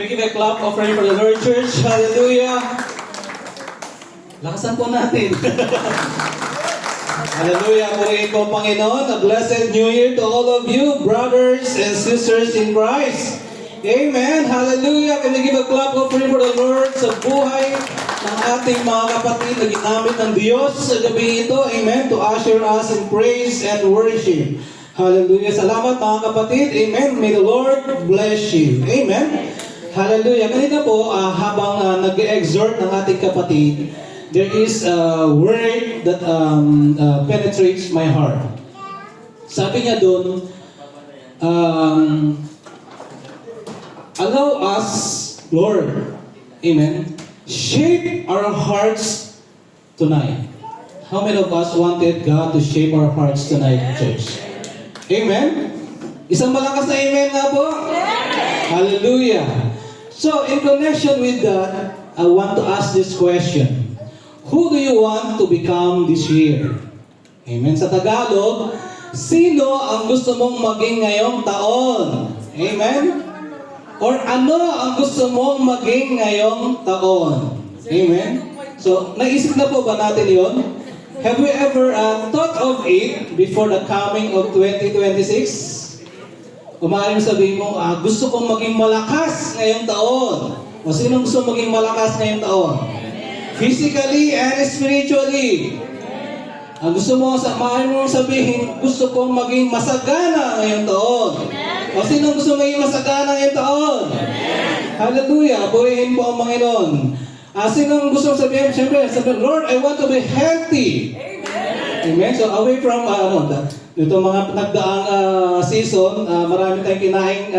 give a clap offering for the Lord Church? Hallelujah! Lakasan po natin. Hallelujah! Purihin po, Panginoon. A blessed New Year to all of you, brothers and sisters in Christ. Amen! Hallelujah! Can we give a clap offering for the Lord sa buhay ng ating mga kapatid na ginamit ng Diyos sa gabi ito? Amen! To usher us in praise and worship. Hallelujah! Salamat mga kapatid. Amen! May the Lord bless you. Amen! Hallelujah! Kanina po, habang nag-exhort ng ating kapatid, there is a word that penetrates my heart. Sabi niya doon, allow us, Lord, amen, shape our hearts tonight. How many of us wanted God to shape our hearts tonight, church? Amen? Isang malakas na amen nga po? Hallelujah! So, in connection with that, I want to ask this question. Who do you want to become this year? Amen. Sa Tagalog, sino ang gusto mong maging ngayong taon? Amen? Or ano ang gusto mong maging ngayong taon? Amen? So, naisip na po ba natin yon? Have you ever thought of it before the coming of 2026? Umaring sabihin mo, gusto kong maging malakas ngayong taon. O sino gusto maging malakas ngayong taon? Physically and spiritually. Gusto mo, maaari mo sabihin, gusto kong maging masagana ngayong taon. O sino gusto maging masagana ngayong taon? Hallelujah! Purihin po ang Panginoon. Sino gusto sabihin? Siyempre, Lord, I want to be healthy. Amen. So, away from, ito mga nagdaang season, marami tayong kinaing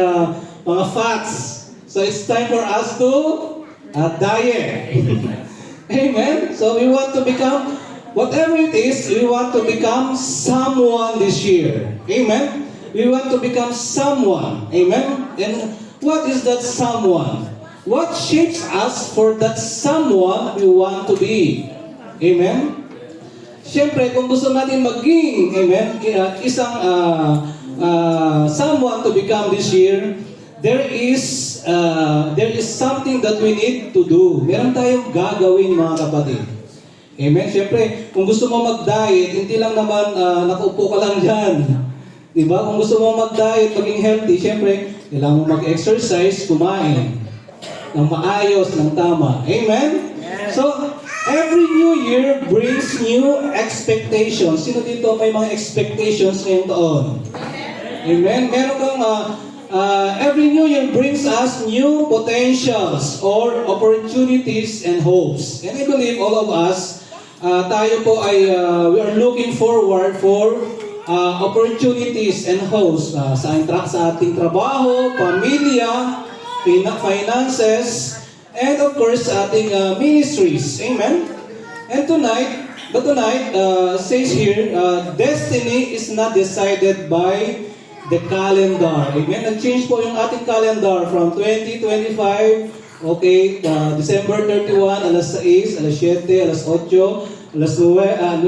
mga fats. So, it's time for us to diet. Amen. So, we want to become, whatever it is, we want to become someone this year. Amen. We want to become someone. Amen. And what is that someone? What shapes us for that someone we want to be? Amen? Siyempre, kung gusto natin maging, amen, isang someone to become this year, there is something that we need to do. Meron tayong gagawin, mga kapatid. Amen? Siyempre, kung gusto mo mag-diet, hindi lang naman nakaupo ka lang dyan. Diba? Kung gusto mo mag-diet, maging healthy, siyempre, kailangan mo mag-exercise, kumain ng maayos, ng tama. Amen? Yes. So, every new year brings new expectations. Sino dito may mga expectations ngayong taon? Amen? Meron kang, every new year brings us new potentials or opportunities and hopes. And I believe all of us, tayo po ay, we are looking forward for opportunities and hopes sa ating trabaho, pamilya, finances, and of course, ating ministries. Amen? And tonight says here, destiny is not decided by the calendar. Amen? Nag-change po yung ating calendar from 2025, okay, December 31, alas 6, alas 7, alas 8, alas 9,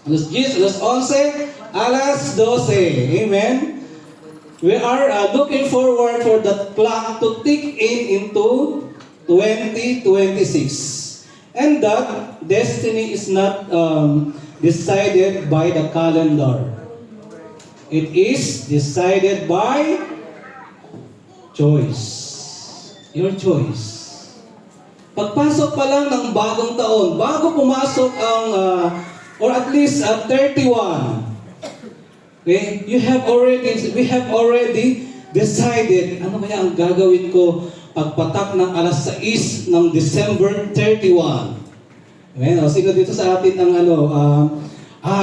alas 10, alas 11, alas 12. Amen? We are looking forward for that clock to tick into 2026. And that destiny is not decided by the calendar. It is decided by choice. Your choice. Pagpasok pa lang ng bagong taon, bago pumasok ang, or at least 31, okay? We have already decided, ano kaya ang gagawin ko pagpatak ng alas 6 ng December 31. Amen? O, sino dito sa atin ang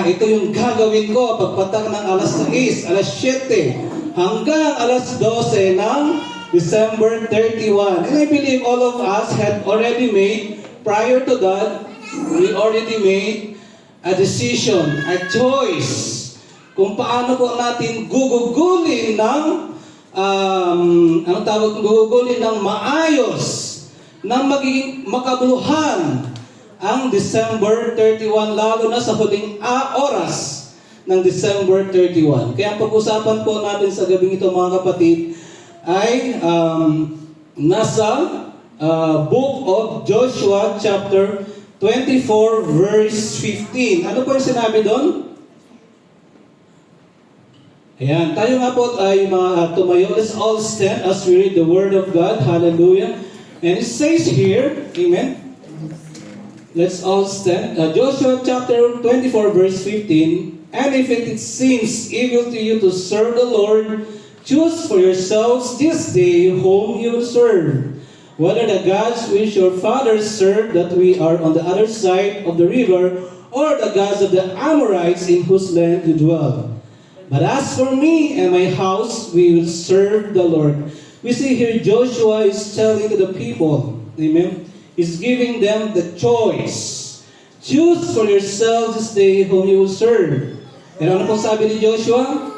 ito yung gagawin ko pagpatak ng alas 6, alas 7, hanggang alas 12 ng December 31. And I believe all of us had already made, prior to that, we already made a decision, a choice, kung paano po natin gugugulin ng gugugulin ng maayos, ng magiging makabuluhan ang December 31, lalo na sa huling oras ng December 31. Kaya ang pag-usapan po natin sa gabing ito, mga kapatid, ay nasa book of Joshua chapter 24 verse 15. Ano po yung sinabi doon? Ayan, tayo nga po ay tumayo. Let's all stand as we read the Word of God. Hallelujah. And it says here, amen. Let's all stand. Joshua chapter 24 verse 15. And if it seems evil to you to serve the Lord, choose for yourselves this day whom you will serve. Whether the gods which your fathers served that we are on the other side of the river, or the gods of the Amorites in whose land you dwell. But as for me and my house, we will serve the Lord. We see here Joshua is telling to the people, amen, he's giving them the choice. Choose for yourselves this day whom you will serve. And ano pong sabi ni Joshua?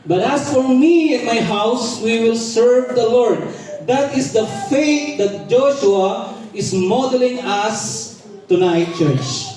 But as for me and my house, we will serve the Lord. That is the faith that Joshua is modeling us tonight, church.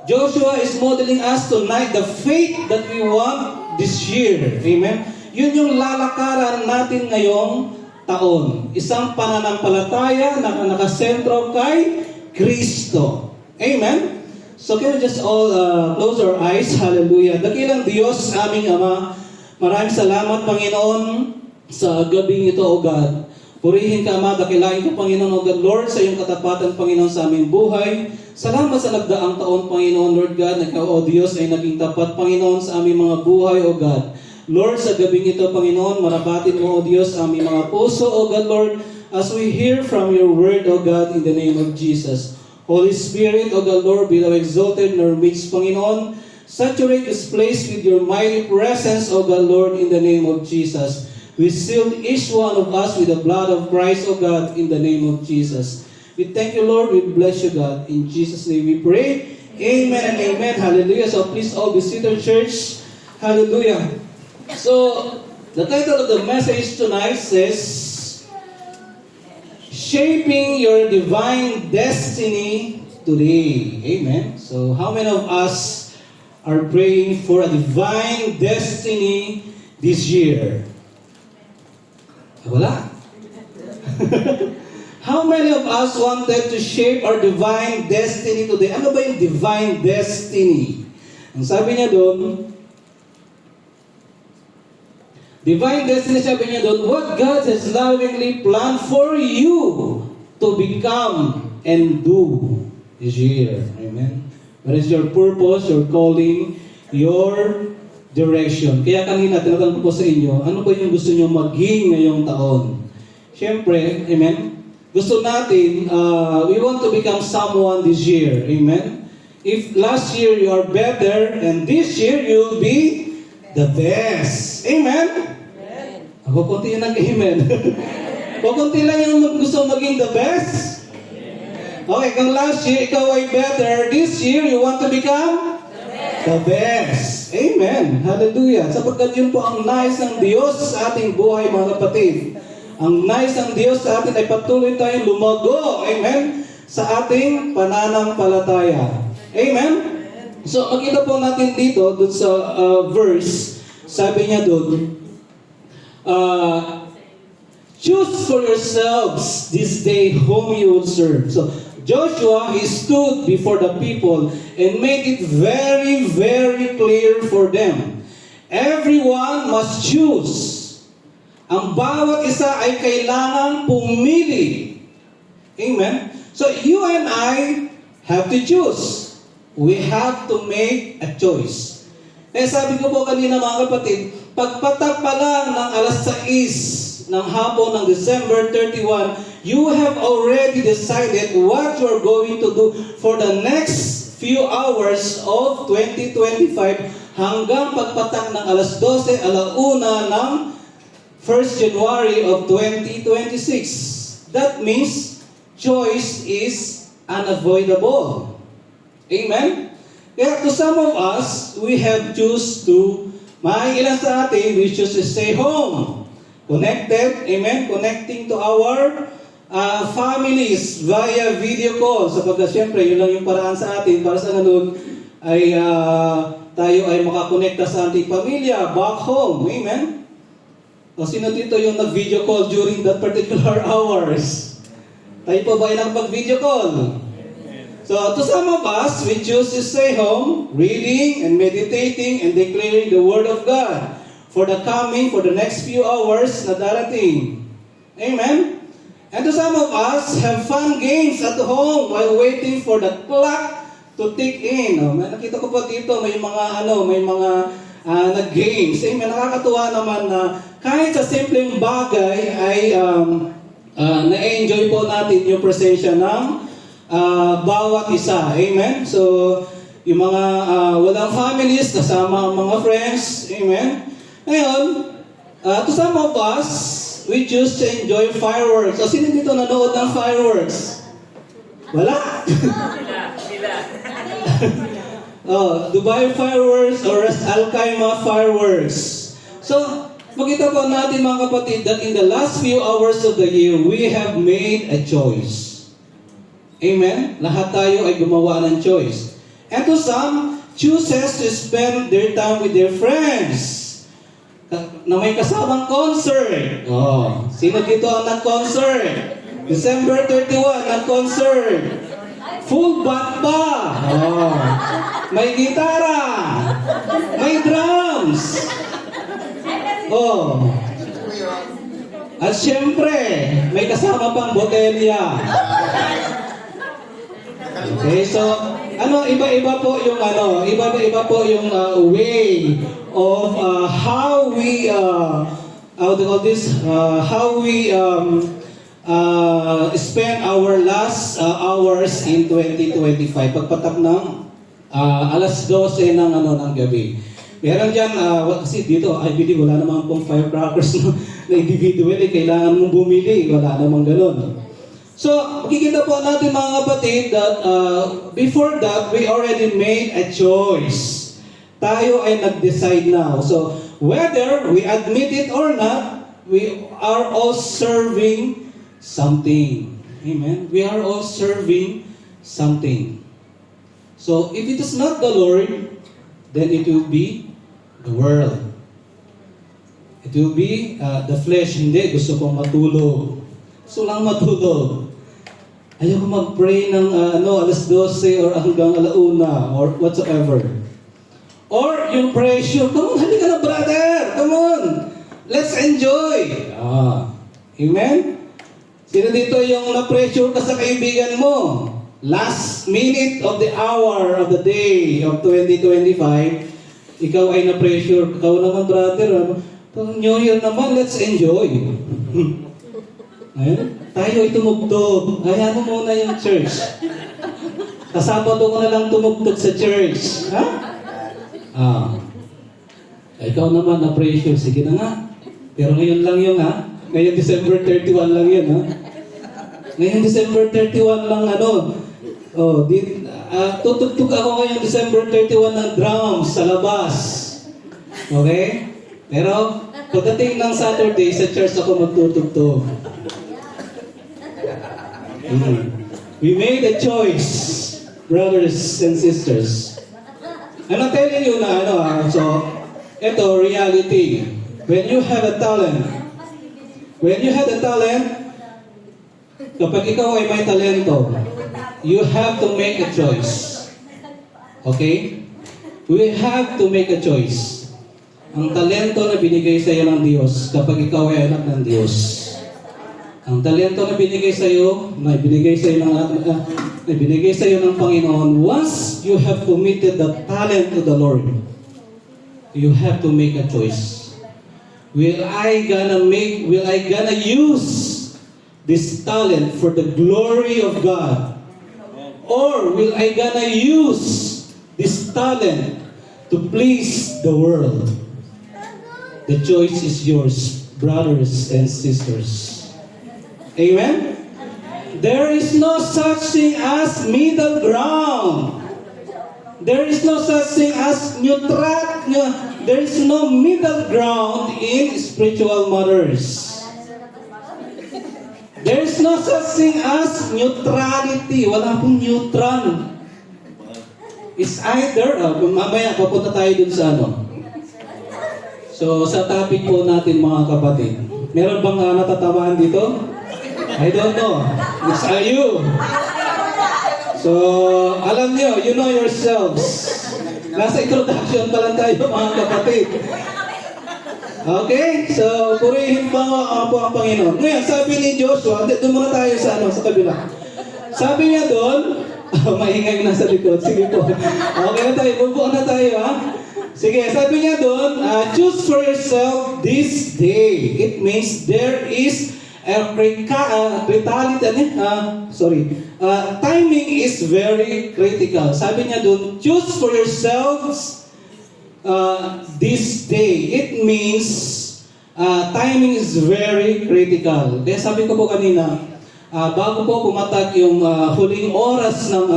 Joshua is modeling us tonight the faith that we want this year. Amen? Yun yung lalakaran natin ngayong taon. Isang pananampalataya na nakasentro kay Kristo. Amen? So can we just all close our eyes? Hallelujah. Dakilang Diyos, aming Ama, maraming salamat, Panginoon, sa gabing ito, O God. Purihin ka, Ama, dakilain ka, Panginoon, O God, Lord, sa iyong katapatan, Panginoon, sa aming buhay. Salamat sa nagdaang taon, Panginoon, Lord God, na ikaw, O Diyos, ay naging tapat, Panginoon, sa aming mga buhay, O God. Lord, sa gabing ito, Panginoon, marapatin mo, O Diyos, aming mga puso, O God, Lord, as we hear from your word, O God, in the name of Jesus. Holy Spirit, O God, Lord, be thou exalted in our midst, Panginoon. Saturate this place with your mighty presence, O God, Lord, in the name of Jesus. We seal each one of us with the blood of Christ, O God, in the name of Jesus. We thank you, Lord. We bless you, God. In Jesus' name we pray. Amen and amen. Hallelujah. So please all be seated, church. Hallelujah. So, the title of the message tonight says, Shaping Your Divine Destiny Today. Amen. So, how many of us are praying for a divine destiny this year? Wala. How many of us wanted to shape our divine destiny today? Ano ba yung divine destiny? Ang sabi niya doon, divine destiny, sabi niya doon, what God has lovingly planned for you to become and do this year. Amen? What is your purpose, your calling, your direction? Kaya kanina, tinatanong ko po sa inyo, ano ba yung gusto nyo maging ngayong taon? Siyempre, amen? Gusto natin, we want to become someone this year. Amen? If last year you are better, and this year you'll be the best. Amen? Ako konti yun ang amen. O konti lang yung gusto maging the best. Okay, kung last year ikaw ay better, this year you want to become the best. Amen. Hallelujah. Sapagkat yun po ang nais ng Diyos sa ating buhay, mga kapatid. Ang nais ng Diyos sa atin ay patuloy tayong lumago. Amen. Sa ating pananampalataya. Amen. So, makita po natin dito, dun sa verse, sabi niya doon, choose for yourselves this day whom you will serve. So, Joshua, he stood before the people and made it very, very clear for them. Everyone must choose. Ang bawat isa ay kailangang pumili. Amen? So, you and I have to choose. We have to make a choice. Kaya sabi ko po kanina, mga kapatid, pagpatak pa lang ng alas 6 ng hapon ng December 31, you have already decided what you're going to do for the next few hours of 2025 hanggang pagpatak ng alas 12, alauna ng 1st January of 2026. That means choice is unavoidable. Amen? Kaya to some of us, we have choose to, ilan sa atin, we choose to stay home. Connected, amen? Connecting to our families via video call. Sapagkat siyempre, yun lang yung paraan sa atin para sa ganun ay tayo ay makakonekta sa ating pamilya back home. Amen? O sino dito yung nag-video call during that particular hours? Tayo po ba ay nakapag-video call? So, to some of us, we choose to stay home, reading and meditating and declaring the Word of God for the next few hours na darating. Amen? And to some of us, have fun games at home while waiting for the clock to tick in. May nakita ko po dito, may mga nag-games. Amen? Nakakatuwa naman na kahit sa simpleng bagay ay na-enjoy po natin yung presensya ng bawat isa. Amen? So, yung mga walang families, kasama ang mga friends. Amen? Ngayon, to some of us, we choose to enjoy fireworks. So, sino dito nanood ng fireworks? Wala? Dubai fireworks or Ras Al Khaimah fireworks. So, makita po natin mga kapatid that in the last few hours of the year, we have made a choice. Amen? Lahat tayo ay gumawa ng choice. And to some, chooses to spend their time with their friends. Na may kasamang concert. Sino dito ang nag-concert? December 31, nag-concert. Full band pa. May gitara. May drums. At syempre, may kasama pang botelya. Okay, so iba-iba po yung way of how we spend our last hours in 2025 pagpatak ng alas 12 ng gabi. Meron dyan, kasi dito, I believe, wala namang pong firecrackers na individual, kailangan mong bumili, wala namang ganun. So, makikita po natin mga kapatid that before that, we already made a choice. Tayo ay nag-decide now. So, whether we admit it or not, we are all serving something. Amen? We are all serving something. So, if it is not the Lord, then it will be the world. It will be the flesh. Hindi, gusto kong matulog. Gusto lang matulog. Ayaw ko mag-pray ng alas 12 or hanggang alauna or whatsoever. Or yung pressure, come on, halika na brother, come on, let's enjoy. Amen? Sino dito yung na-pressure ka sa kaibigan mo? Last minute of the hour of the day of 2025, ikaw ay na-pressure. Ikaw naman brother, New Year naman, let's enjoy. Tayo ay tumugtog. Hayaan mo muna yung church. Kasabado ko na lang tumugtog sa church. Ikaw naman na-pressure. Sige na nga. Pero ngayon lang yun Ngayon December 31 lang yun Ngayon December 31 lang tutugtog ako ngayon December 31 ng drums sa labas. Okay? Pero pagdating ng Saturday sa church ako magtutugtog. We made a choice, brothers and sisters. I'm not telling you na so ito reality. When you have a talent, kapag ikaw ay may talento, you have to make a choice. Okay? We have to make a choice. Ang talento na binigay sa iyo ng Diyos, kapag ikaw ay anak ng Diyos, ang talento na binigay sa iyo, na binigay sa iyo ng Panginoon, once you have committed the talent to the Lord, you have to make a choice. Will I gonna use this talent for the glory of God? Or will I gonna use this talent to please the world? The choice is yours, brothers and sisters. Amen? There is no such thing as middle ground. There is no such thing as neutral. There is no middle ground in spiritual matters. There is no such thing as neutrality. Wala pong neutral. It's either, mamaya papunta tayo dun sa So, sa topic po natin mga kapatid, meron bang natatamaan dito? I don't know. It's you. So, alam nyo, you know yourselves. Nasa introduction pa lang tayo mga kapatid. Okay? So, purihin po ang Panginoon. Ngayon, sabi ni Joshua, doon muna tayo sa kabila. Sabi niya doon, maingay na sa likod. Sige po. Okay na tayo. Bubuo na tayo, ha? Sige, sabi niya doon, choose for yourself this day. It means there is a timing is very critical. Sabi niya doon, choose for yourselves this day. It means timing is very critical. Kaya sabi ko po kanina, bago po pumatak yung huling oras ng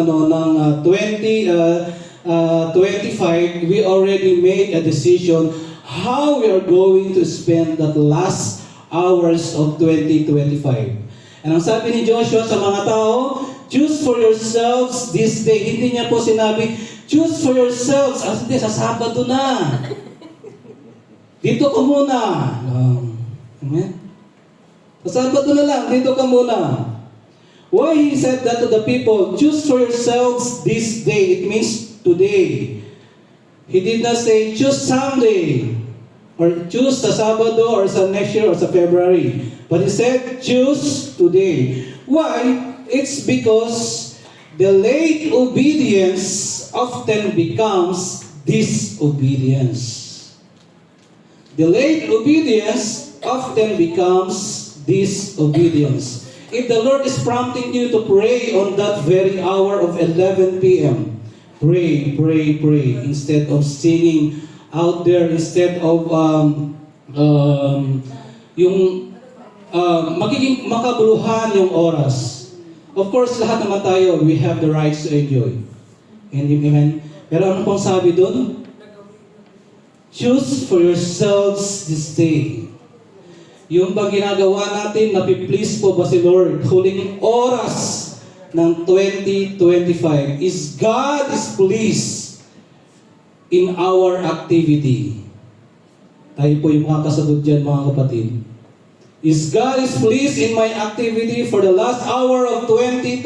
25, we already made a decision how we are going to spend that last hours of 2025. And ang sabi ni Joshua sa mga tao, choose for yourselves this day. Hindi niya po sinabi, choose for yourselves. Hindi, sa Sabado na. Dito ka muna. Amen? Sa Sabado na lang, dito ka muna. Why he said that to the people, choose for yourselves this day. It means today. He did not say, choose Sunday. Or choose sa Sabado or sa next year or sa February. But he said, choose today. Why? It's because delayed obedience often becomes disobedience. Delayed obedience often becomes disobedience. If the Lord is prompting you to pray on that very hour of 11 p.m., pray, pray, pray, instead of singing out there, instead of magiging makabuluhan yung oras. Of course, lahat naman tayo, we have the rights to enjoy. Amen? Pero ano pong sabi doon? Choose for yourselves this day. Yung bang ginagawa natin, napiplease po ba si Lord? Huling oras ng 2025 is God is pleased in our activity. Tayo po yung mga kasagot dyan, mga kapatid. Is God is pleased in my activity for the last hour of 2025?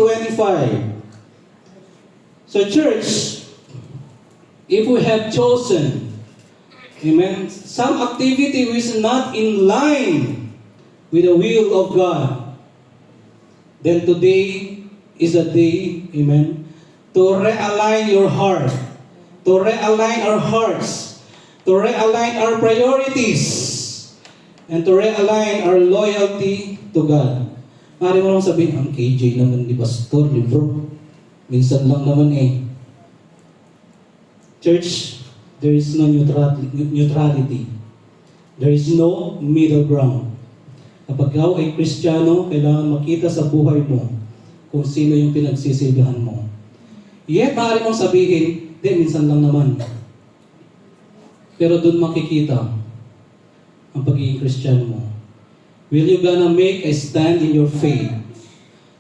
So church, if we have chosen, amen, some activity which is not in line with the will of God, then today is a day, amen, to realign your heart, to realign our hearts, to realign our priorities, and to realign our loyalty to God. Maaari mo lang sabihin, ang KJ naman ni Pastor, libro. Minsan lang naman eh. Church, there is no neutrality. There is no middle ground. Kapag ikaw ay Kristiyano, kailangan makita sa buhay mo kung sino yung pinagsisilbihan mo. Yet, maaari mong sabihin, minsan lang naman. Pero doon makikita ang pagiging Kristiyano mo. Will you gonna make a stand in your faith?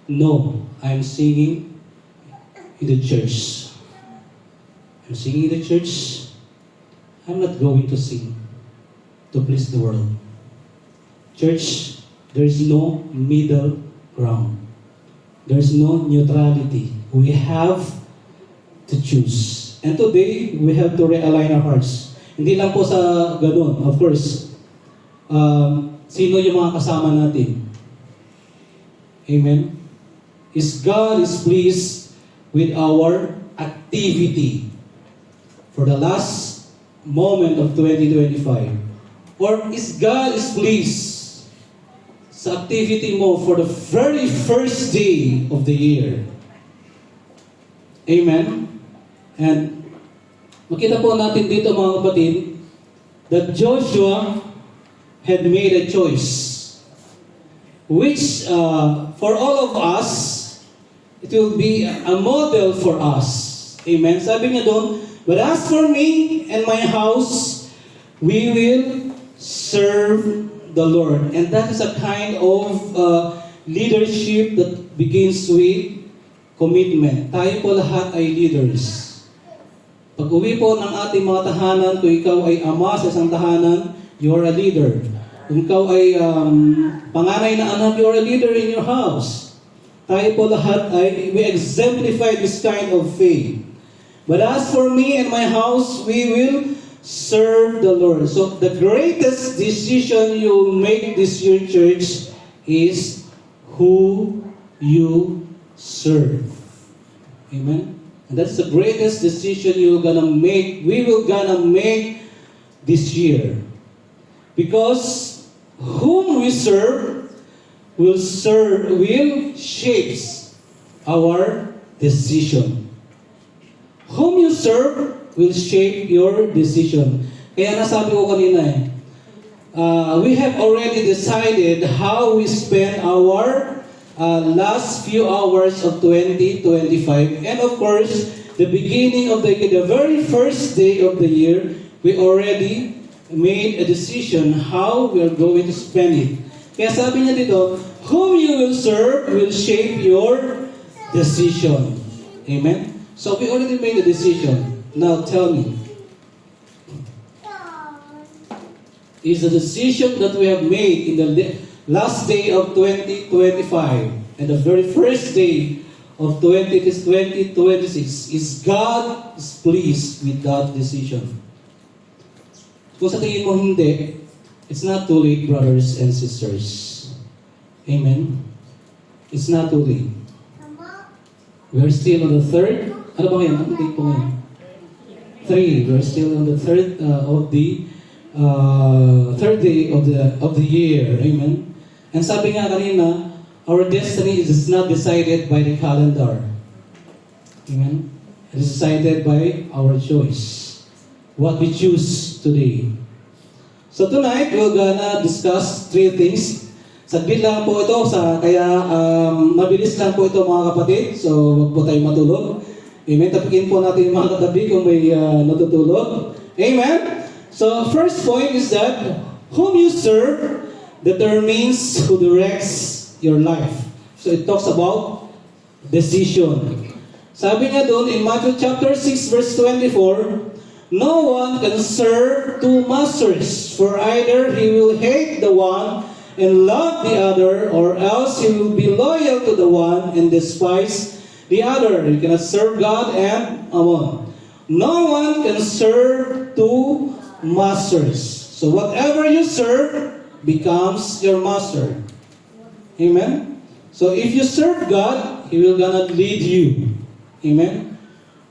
No, I'm singing in the church. I'm singing in the church. I'm not going to sing to please the world. Church, there's no middle ground. There's no neutrality. We have to choose. And today, we have to realign our hearts. Hindi lang po sa ganun, of course. Sino yung mga kasama natin? Amen? Is God is pleased with our activity for the last moment of 2025? Or is God is pleased sa activity mo for the very first day of the year? Amen? And makita po natin dito mga kapatid that Joshua had made a choice which for all of us it will be a model for us. Amen? Sabi niya doon, but as for me and my house, we will serve the Lord. And that is a kind of leadership that begins with commitment. Tayo po lahat ay leaders. Pag uwi po ng ating mga tahanan, kung ikaw ay ama sa isang tahanan, you are a leader. Kung ikaw ay panganay na anak, you are a leader in your house. Tayo po lahat ay we exemplify this kind of faith. But as for me and my house, we will serve the Lord. So the greatest decision you make this year, church, is who you serve. Amen? And that's the greatest decision we will gonna make this year. Because whom we serve will shapes our decision. Whom you serve will shape your decision. Kaya nasabi ko kanina we have already decided how we spend our last few hours of 2025. And of course, the beginning of the year, the very first day of the year, we already made a decision how we are going to spend it. Kaya sabi niya dito, whom you will serve will shape your decision. Amen? So we already made a decision. Now tell me, is the decision that we have made in the last day of 2025 and the very first day of 2026, is God pleased with that decision? Kung sa tingin mo hindi, it's not too late, brothers and sisters. Amen? It's not too late. We're still on the third. Ano ba ngayon? Ano date po ngayon? 3. We're still on the third third day of the year. Amen? And sabi nga kanina, our destiny is not decided by the calendar. Amen? It is decided by our choice. What we choose today. So tonight, we're gonna discuss 3 things. Saglit lang po ito, kaya mabilis lang po ito mga kapatid. So wag po tayo matulog. Amen? Tapikin po natin yung mga katabi kung may natutulog. Amen? So first point is that whom you serve determines who directs your life. So it talks about decision. Sabi niya doon in Matthew chapter 6 verse 24, no one can serve 2 masters, for either he will hate the one and love the other, or else he will be loyal to the one and despise the other. You cannot serve God and Ammon. No one can serve 2 masters. So whatever you serve becomes your master. Amen? So if you serve God, He will gonna lead you. Amen?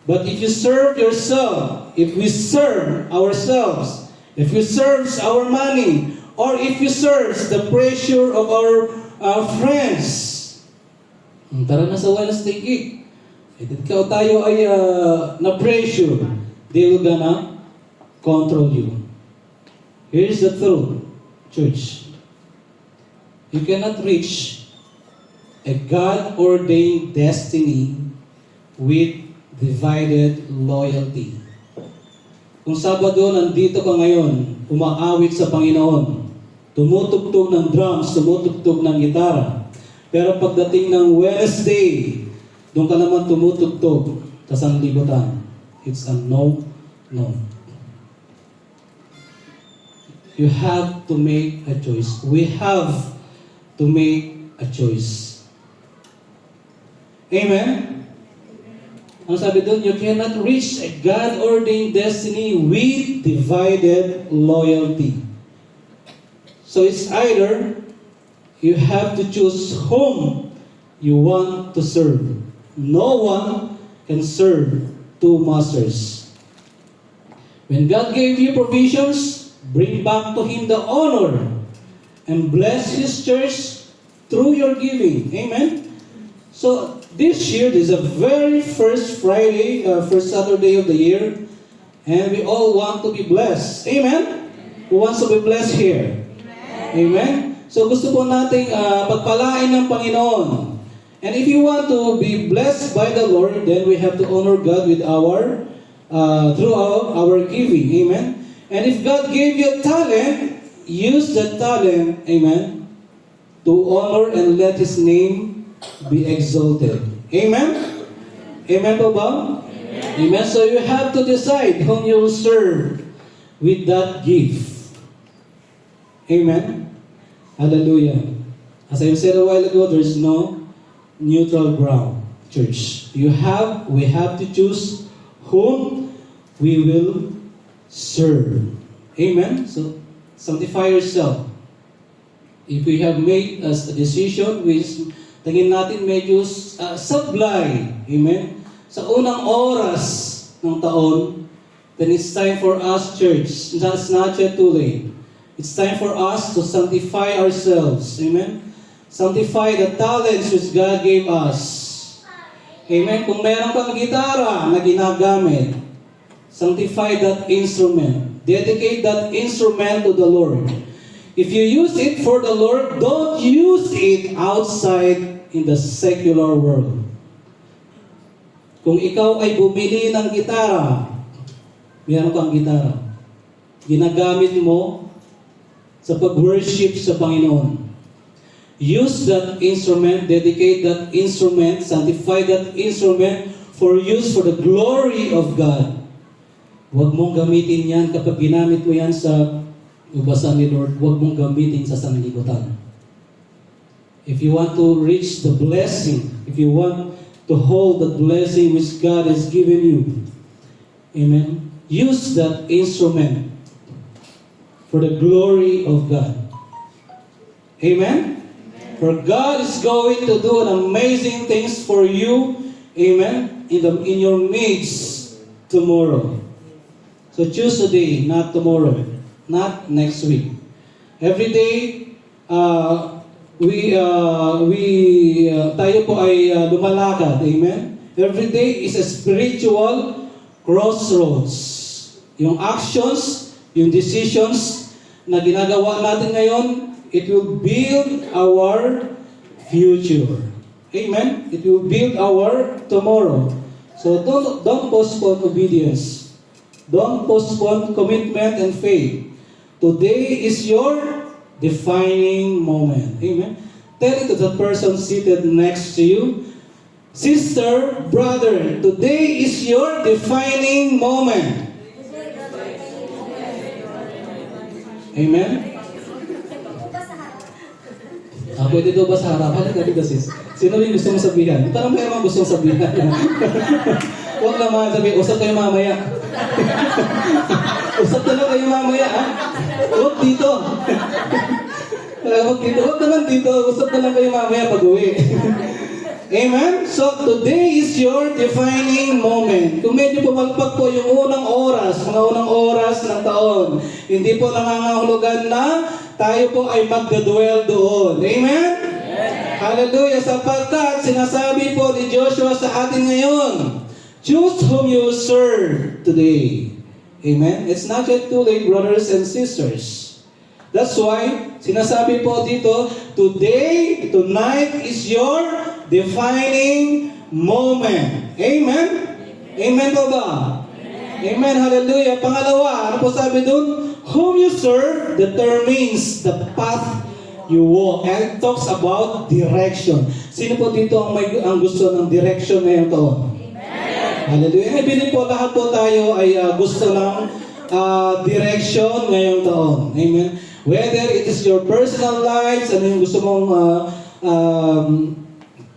But if you serve yourself, if we serve ourselves, if we serve our money, or if we serve the pressure of our friends, tara na sa Wednesday gig. Ikaw tayo ay na-pressure, they will gonna control you. Here's the truth, church. You cannot reach a God-ordained destiny with divided loyalty. Kung Sabado nandito ka ngayon, umaawit sa Panginoon, tumutugtog ng drums, tumutugtog ng gitara, pero pagdating ng Wednesday, doon ka naman tumutugtog sa sanlibutan. It's a no. You have to make a choice. We have to make a choice. Amen? Ang sabi doon, you cannot reach a God-ordained destiny with divided loyalty. So it's either you have to choose whom you want to serve. No one can serve 2 masters. When God gave you provisions, bring back to Him the honor and bless His church through your giving. Amen? So, this year, this is a very first Friday, first Saturday of the year, and we all want to be blessed. Amen? Who wants to be blessed here? Amen? So, gusto po nating pagpalain ng Panginoon. And if you want to be blessed by the Lord, then we have to honor God with through our giving. Amen? And if God gave you a talent, use that talent, amen, to honor and let His name be exalted. Amen? Amen po ba? Amen. So you have to decide whom you will serve with that gift. Amen? Hallelujah. As I said a while ago, there's no neutral ground, church. We have to choose whom we will serve. Amen? So, sanctify yourself. If we have made a decision which tingin natin medyo sablay, amen? Sa unang oras ng taon, then it's time for us, church. It's not yet too late. It's time for us to sanctify ourselves. Amen? Sanctify the talents which God gave us. Amen? Kung meron kang gitara na ginagamit, sanctify that instrument. Dedicate that instrument to the Lord. If you use it for the Lord, don't use it outside in the secular world. Kung ikaw ay bumili ng gitara, meron kang gitara, ginagamit mo sa pag-worship sa Panginoon. Use that instrument, dedicate that instrument, sanctify that instrument for use for the glory of God. Huwag mong gamitin yan kapag ginamit mo yan sa ubasan ni Lord, huwag mong gamitin sa sanlibutan. If you want to reach the blessing, if you want to hold the blessing which God has given you, amen, use that instrument for the glory of God. Amen? For God is going to do an amazing things for you, amen, in your midst tomorrow. So choose today, not tomorrow, not next week. Every day, tayo po ay lumalakad, amen? Every day is a spiritual crossroads. Yung actions, yung decisions na ginagawa natin ngayon, it will build our future. Amen? It will build our tomorrow. So don't postpone obedience. Don't postpone commitment and faith. Today is your defining moment. Amen? Tell it to the person seated next to you. Sister, brother, today is your defining moment. Amen? Pwede daw ba sa harapan? Halika sis. Sino yung gusto mong sabihan? Parang may mga gusto mong sabihan. Huwag naman sabihin, usap kayo mamaya. Usap na lang kayo mamaya, ha? Huwag dito. Huwag naman dito. Usap na lang kayo mamaya pag-uwi. Amen? So, today is your defining moment. Kung medyo pumalpak po yung unang oras, mga unang oras ng taon, hindi po nangangahulugan na tayo po ay magdadwell doon. Amen? Hallelujah! Sapagkat sinasabi po ni Joshua sa atin ngayon, choose whom you serve today. Amen? It's not yet too late, brothers and sisters. That's why, sinasabi po dito, today, tonight is your defining moment. Amen? Amen po ba? Amen. Hallelujah. Pangalawa, ano po sabi dun? Whom you serve determines the path you walk. And it talks about direction. Sino po dito ang gusto ng direction ngayong taon? Hallelujah. I believe po lahat po tayo ay gusto ng direction ngayong taon. Amen. Whether it is your personal lives, ano yung gusto mong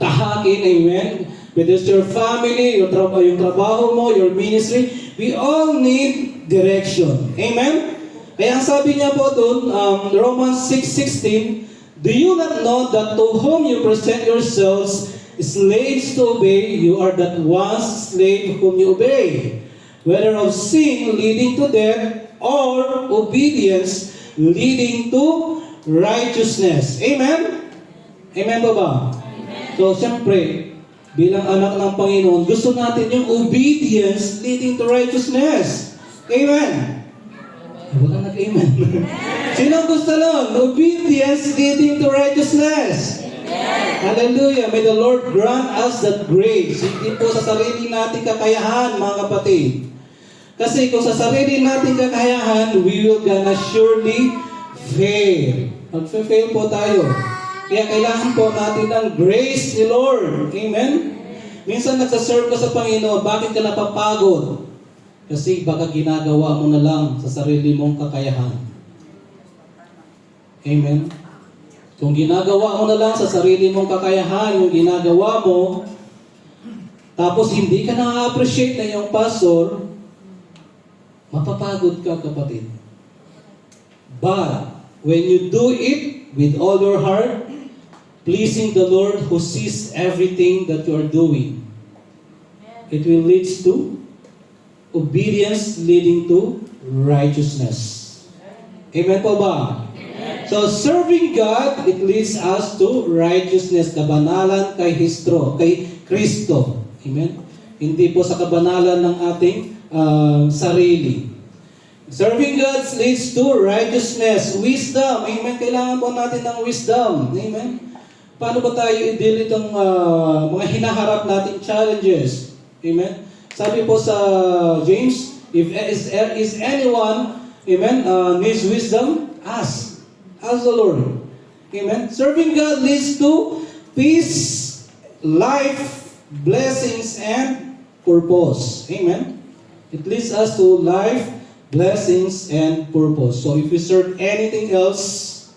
tahakin, amen. Whether it's your family, yung trabaho mo, your ministry, we all need direction. Amen. Kaya ang sabi niya po doon, Romans 6:16, do you not know that to whom you present yourselves slaves to obey, you are that one slave whom you obey, whether of sin leading to death or obedience leading to righteousness. Amen? Amen ba ba? Amen. So, siyempre, bilang anak ng Panginoon, gusto natin yung obedience leading to righteousness. Amen? Wala nag-amen. Sino gusto nun? Obedience leading to righteousness. Hallelujah. May the Lord grant us that grace. Hindi po sa sarili natin kakayahan, mga kapatid. Kasi kung sa sarili natin kakayahan, we will gonna surely fail. Mag-fail po tayo. Kaya kailangan po natin ng grace ni Lord. Amen? Minsan nagsaserve ka sa Panginoon, bakit ka napapagod? Kasi baka ginagawa mo na lang sa sarili mong kakayahan. Amen? Kung ginagawa mo na lang sa sarili mong kakayahan, yung ginagawa mo, tapos hindi ka na-appreciate na yung pastor, mapapagod ka, kapatid. But, when you do it with all your heart, pleasing the Lord who sees everything that you are doing, it will lead to obedience leading to righteousness. Amen po ba? So, serving God, it leads us to righteousness, kabanalan kay Kristo. Amen? Hindi po sa kabanalan ng ating sarili. Serving God leads to righteousness, wisdom. Amen? Kailangan po natin ng wisdom. Amen? Paano ba tayo i-deal itong mga hinaharap nating challenges? Amen? Sabi po sa James, if is anyone, amen, needs wisdom, ask. Ask the Lord. Amen? Serving God leads to peace, life, blessings, and purpose. Amen? It leads us to life, blessings, and purpose. So if we serve anything else,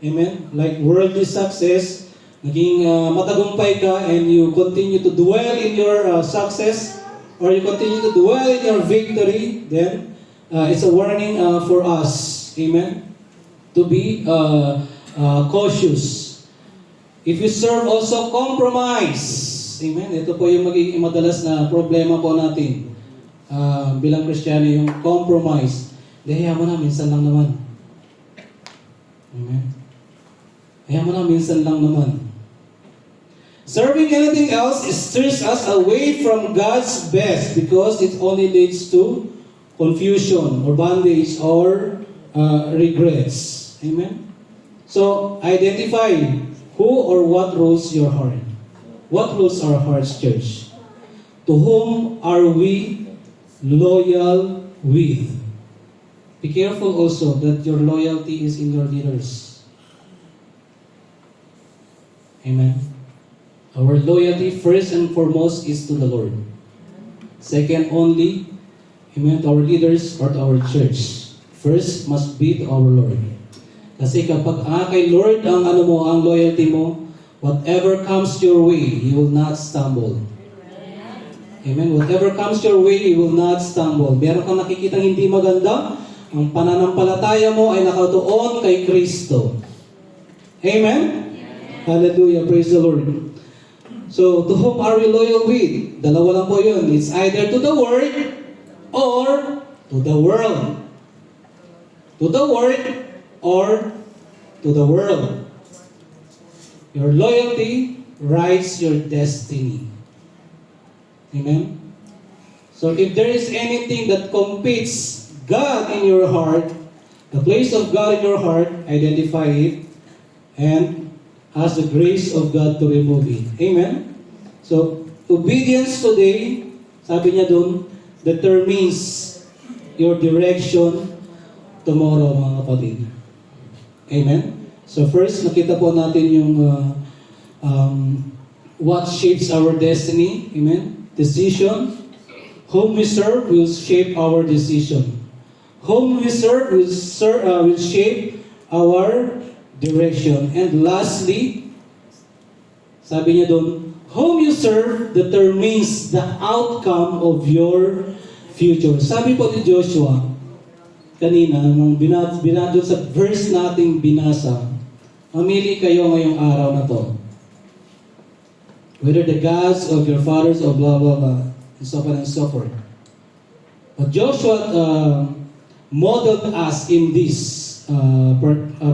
amen, like worldly success, naging matagumpay ka and you continue to dwell in your success, or you continue to dwell in your victory, then it's a warning for us, amen, to be cautious. If you serve also, compromise. Amen. Ito po yung magiging madalas na problema po natin bilang Kristiyano, yung compromise. Hayaan mo na, minsan lang naman. Amen. Hayaan mo na, minsan lang naman. Serving anything else steers us away from God's best because it only leads to confusion or bondage or regrets. Amen? So, identify who or what rules your heart. What rules our hearts, church? To whom are we loyal with? Be careful also that your loyalty is in your leaders. Amen? Our loyalty first and foremost is to the Lord. Second only, amen, to our leaders or to our church. First must be to our Lord. Kasi kapag kay Lord ang ang loyalty mo, whatever comes your way, you will not stumble. Amen. Whatever comes your way, you will not stumble. Meron kang nakikitang hindi maganda, ang pananampalataya mo ay nakatuon kay Kristo. Amen? Hallelujah. Praise the Lord. So, to whom are we loyal with? Dalawa lang po yun. It's either to the Word or to the world. To the Word or to the world. Your loyalty writes your destiny. Amen? So, if there is anything that competes God in your heart, the place of God in your heart, identify it and ask the grace of God to remove it. Amen? So, obedience today, sabi niya doon, determines your direction tomorrow, mga kapatid. Amen? So first, nakita po natin yung what shapes our destiny. Amen? Decision. Whom we serve will shape our decision. Whom we serve will shape our direction. And lastly, sabi niya doon, whom you serve determines the outcome of your future. Sabi po ni Joshua, kanina, nung binado sa verse nating binasa, mamili kayo ngayong araw na to. Whether the gods of your fathers or blah, blah, blah, and so on and so forth. But Joshua modeled us in this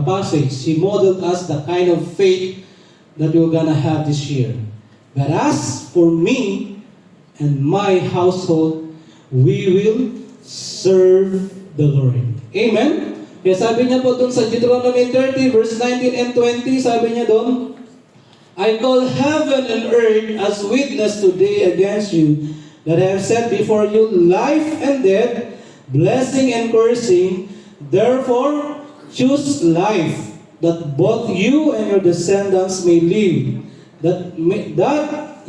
passage. He modeled us the kind of faith that we're gonna have this year. But as for me and my household, we will serve the Lord. Amen? Kaya sabi niya po doon sa Deuteronomy 30 verse 19 and 20, sabi niya doon, I call heaven and earth as witness today against you, that I have set before you life and death, blessing and cursing. Therefore, choose life, that both you and your descendants may live, that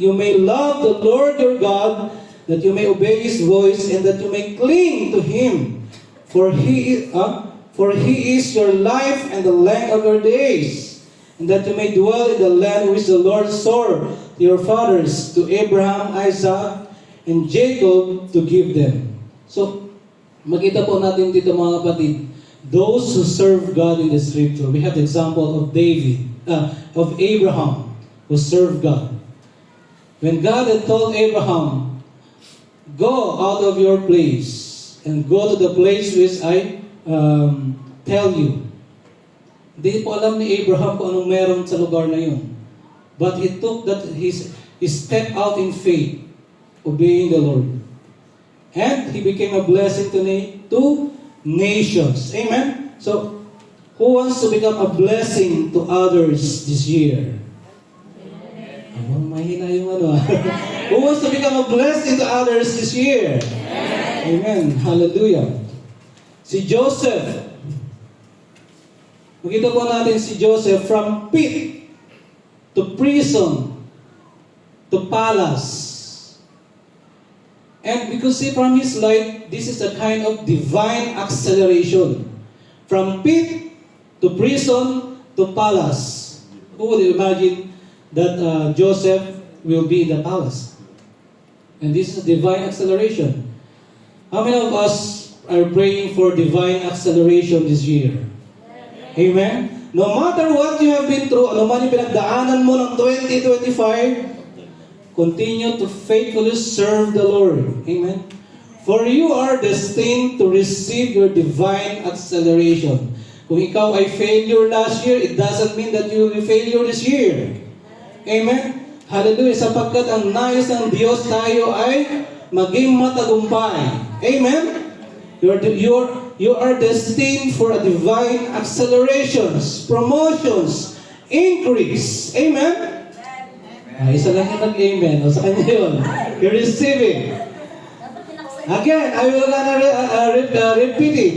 you may love the Lord your God, that you may obey His voice, and that you may cling to Him. For For He is your life and the length of your days, and that you may dwell in the land which the Lord swore to your fathers, to Abraham, Isaac, and Jacob, to give them. So, makita po natin dito mga kapatid, those who serve God in the Scripture. We have the example of of Abraham, who served God. When God had told Abraham, go out of your place and go to the place which I tell you. Hindi po alam ni Abraham kung anong meron sa lugar na yun. But he took that, he stepped out in faith, obeying the Lord. And he became a blessing to nations. Amen? So, who wants to become a blessing to others this year? Mahina yung ano. Who wants to become a blessing to others this year? Amen. Hallelujah. Si Joseph. Makita po natin si Joseph from pit to prison to palace. And because see from his life, this is a kind of divine acceleration. From pit to prison to palace. Who would imagine that Joseph will be in the palace? And this is divine acceleration. How many of us are praying for divine acceleration this year? Amen? No matter what you have been through, ano man yung pinagdaanan mo ng 2025, continue to faithfully serve the Lord. Amen? For you are destined to receive your divine acceleration. Kung ikaw ay failure last year, it doesn't mean that you will be failure this year. Amen? Hallelujah. Sapagkat ang nais ng Diyos tayo ay maging matagumpay. Amen? You are destined for a divine accelerations, promotions, increase. Amen? Isa lang yung nag-amen. O sa kanya yun. You receive it. Again, I will repeat it.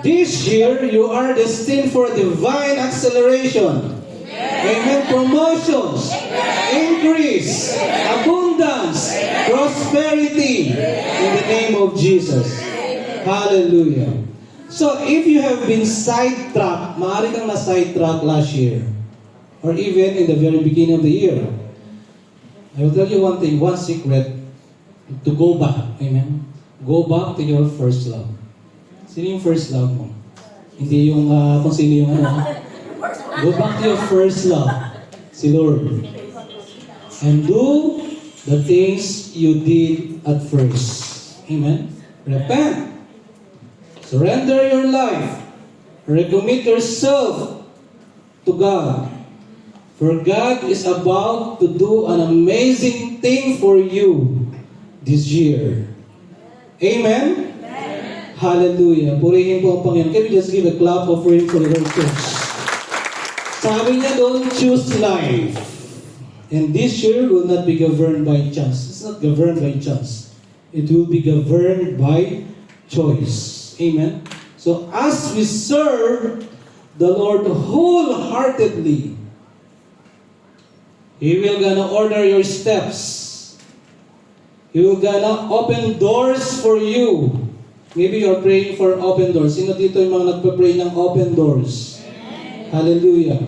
This year, you are destined for divine acceleration. Amen. Promotions, increase, abundance, prosperity in the name of Jesus. Hallelujah. So, if you have been sidetracked, maaari kang na-sidetrack last year, or even in the very beginning of the year, I will tell you one thing, one secret, to go back. Amen. Go back to your first love. Sino yung first love mo? Hindi yung kung sino yung ano. Go back to your first love, si Lord. And do the things you did at first. Amen? Repent. Surrender your life. Recommit yourself to God. For God is about to do an amazing thing for you this year. Amen? Hallelujah. Purihin po ang Panginoon. Can we just give a clap of praise for the Lord Church? Sabi niya doon, choose life. And this year will not be governed by chance. It's not governed by chance. It will be governed by choice. Amen? So as we serve the Lord wholeheartedly, He will gonna order your steps. He will gonna open doors for you. Maybe you're praying for open doors. Sino dito yung mga nagpa-pray ng open doors? Hallelujah.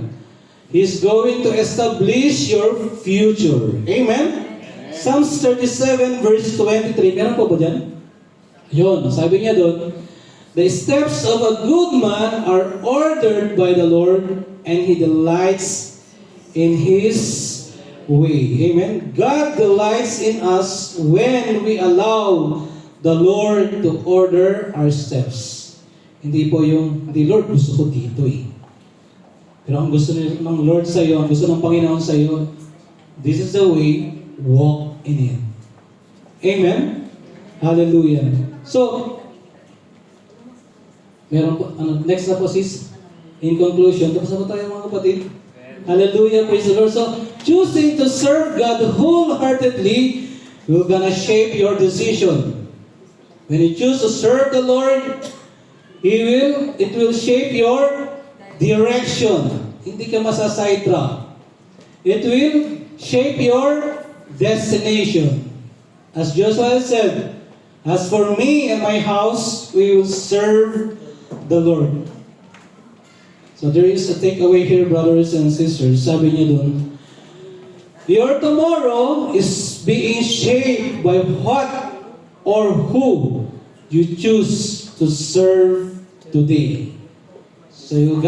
He's going to establish your future. Amen? Psalms 37 verse 23. Meron po ba dyan? Yun, sabi niya doon, the steps of a good man are ordered by the Lord, and He delights in His way. Amen? God delights in us when we allow the Lord to order our steps. Hindi po yung, hindi Lord, gusto ko dito eh. Pero ang gusto ng Lord sa iyo, ang gusto ng Panginoon sa iyo, this is the way, walk in it. Amen? Hallelujah. So, meron po, next na po sis, in conclusion, tapos na po tayo mga kapatid. Hallelujah, praise the Lord. So, choosing to serve God wholeheartedly will gonna shape your decision. When you choose to serve the Lord, it will shape your direction. Hindi ka masasidetrack. It will shape your destination. As Joshua said, as for me and my house, we will serve the Lord. So there is a takeaway here, brothers and sisters. Sabi niya dun, your tomorrow is being shaped by what or who you choose to serve today. So we've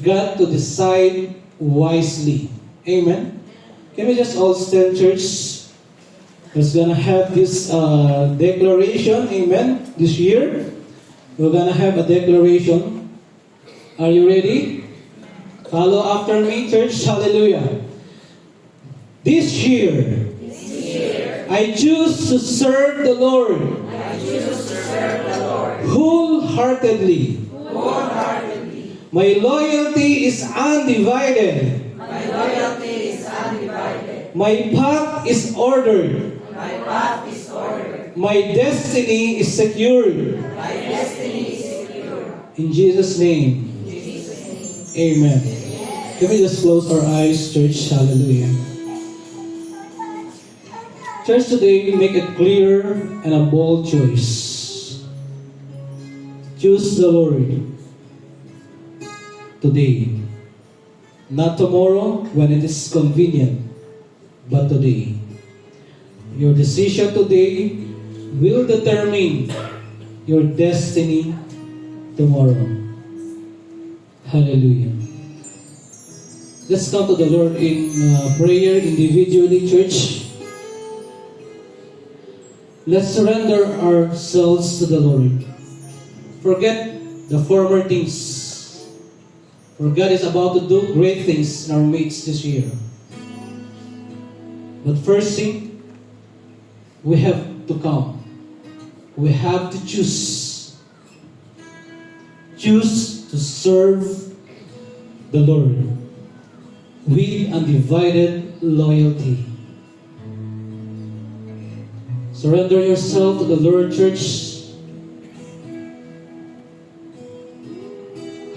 got to decide wisely. Amen. Can we just all stand, church? We're gonna have this declaration, amen, this year. We're gonna have a declaration. Are you ready? Follow after me, church. Hallelujah. This year, I choose to serve the Lord. Wholeheartedly. My loyalty is undivided. My path is ordered. My destiny is secured. In Jesus' name. Amen. Can we just close our eyes, church? Hallelujah. Church, today, make a clear and a bold choice. Choose the Lord today. Not tomorrow when it is convenient, but today. Your decision today will determine your destiny tomorrow. Hallelujah. Let's come to the Lord in prayer individually, church. Let's surrender ourselves to the Lord. Forget the former things. For God is about to do great things in our midst this year. But first thing, we have to come. We have to choose. Choose to serve the Lord with undivided loyalty. Surrender yourself to the Lord, church.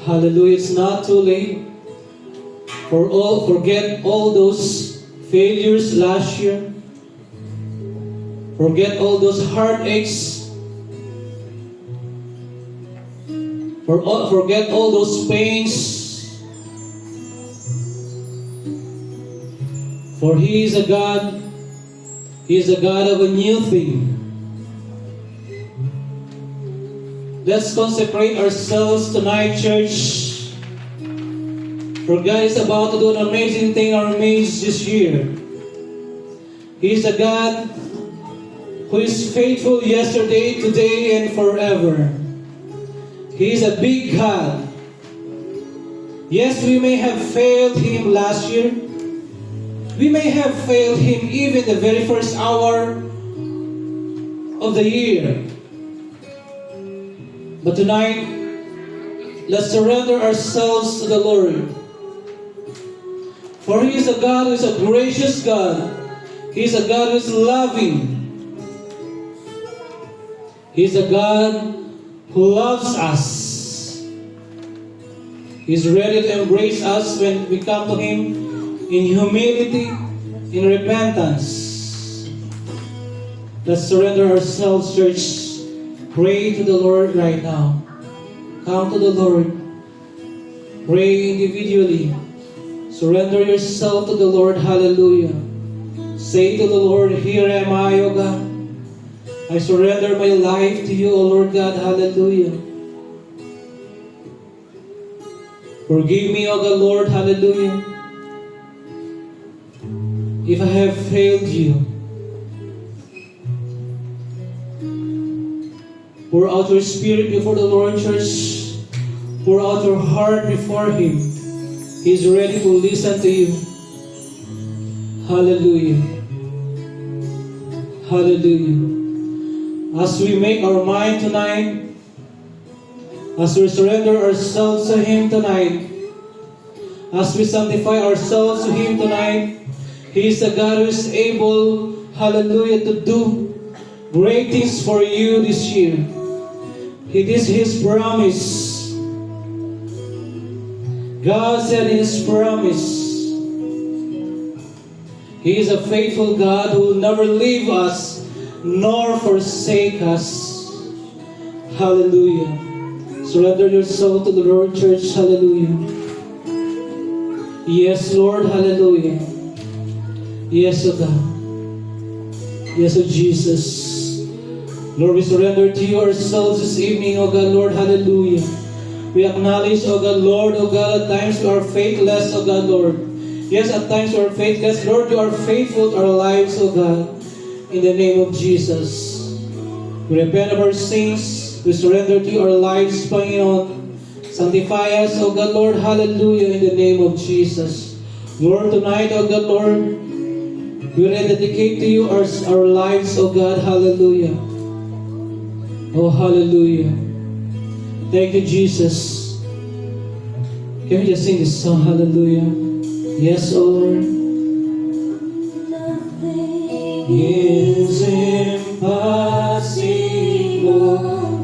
Hallelujah. It's not too late. Forget all those failures last year. Forget all those heartaches. Forget all those pains. For He is a God. He is a God of a new thing. Let's consecrate ourselves tonight, church. For God is about to do an amazing thing in our midst this year. He is a God who is faithful yesterday, today, and forever. He is a big God. Yes, we may have failed Him last year. We may have failed Him even the very first hour of the year. But tonight, let's surrender ourselves to the Lord. For He is a God who is a gracious God. He is a God who is loving. He is a God who loves us. He is ready to embrace us when we come to Him in humility, in repentance. Let's surrender ourselves, church. Pray to the Lord right now. Come to the Lord. Pray individually. Surrender yourself to the Lord. Hallelujah. Say to the Lord, here am I, O God. I surrender my life to you, O Lord God. Hallelujah. Forgive me, O God, Lord. Hallelujah. If I have failed you, pour out your spirit before the Lord, church. Pour out your heart before Him. He is ready to listen to you. Hallelujah. Hallelujah. As we make our mind tonight, as we surrender ourselves to Him tonight, as we sanctify ourselves to Him tonight, He is a God who is able, hallelujah, to do great things for you this year. It is His promise. God said in His promise, He is a faithful God who will never leave us nor forsake us. Hallelujah. Surrender your soul to the Lord, church. Hallelujah. Yes, Lord. Hallelujah. Yes, O God. Yes, O Jesus. Lord, we surrender to you ourselves this evening, O God, Lord. Hallelujah. We acknowledge, O God, Lord, O God, at times we are faithless, O God, Lord. Yes, at times we are faithless. Lord, you are faithful to our lives, O God. In the name of Jesus. We repent of our sins. We surrender to you our lives, Panginoon. Sanctify us, O God, Lord. Hallelujah. In the name of Jesus. Lord, tonight, O God, Lord, we rededicate to you our lives, O God. Hallelujah. Oh, hallelujah. Thank you, Jesus. Can we just sing this song? Hallelujah. Yes, O Lord. Nothing is impossible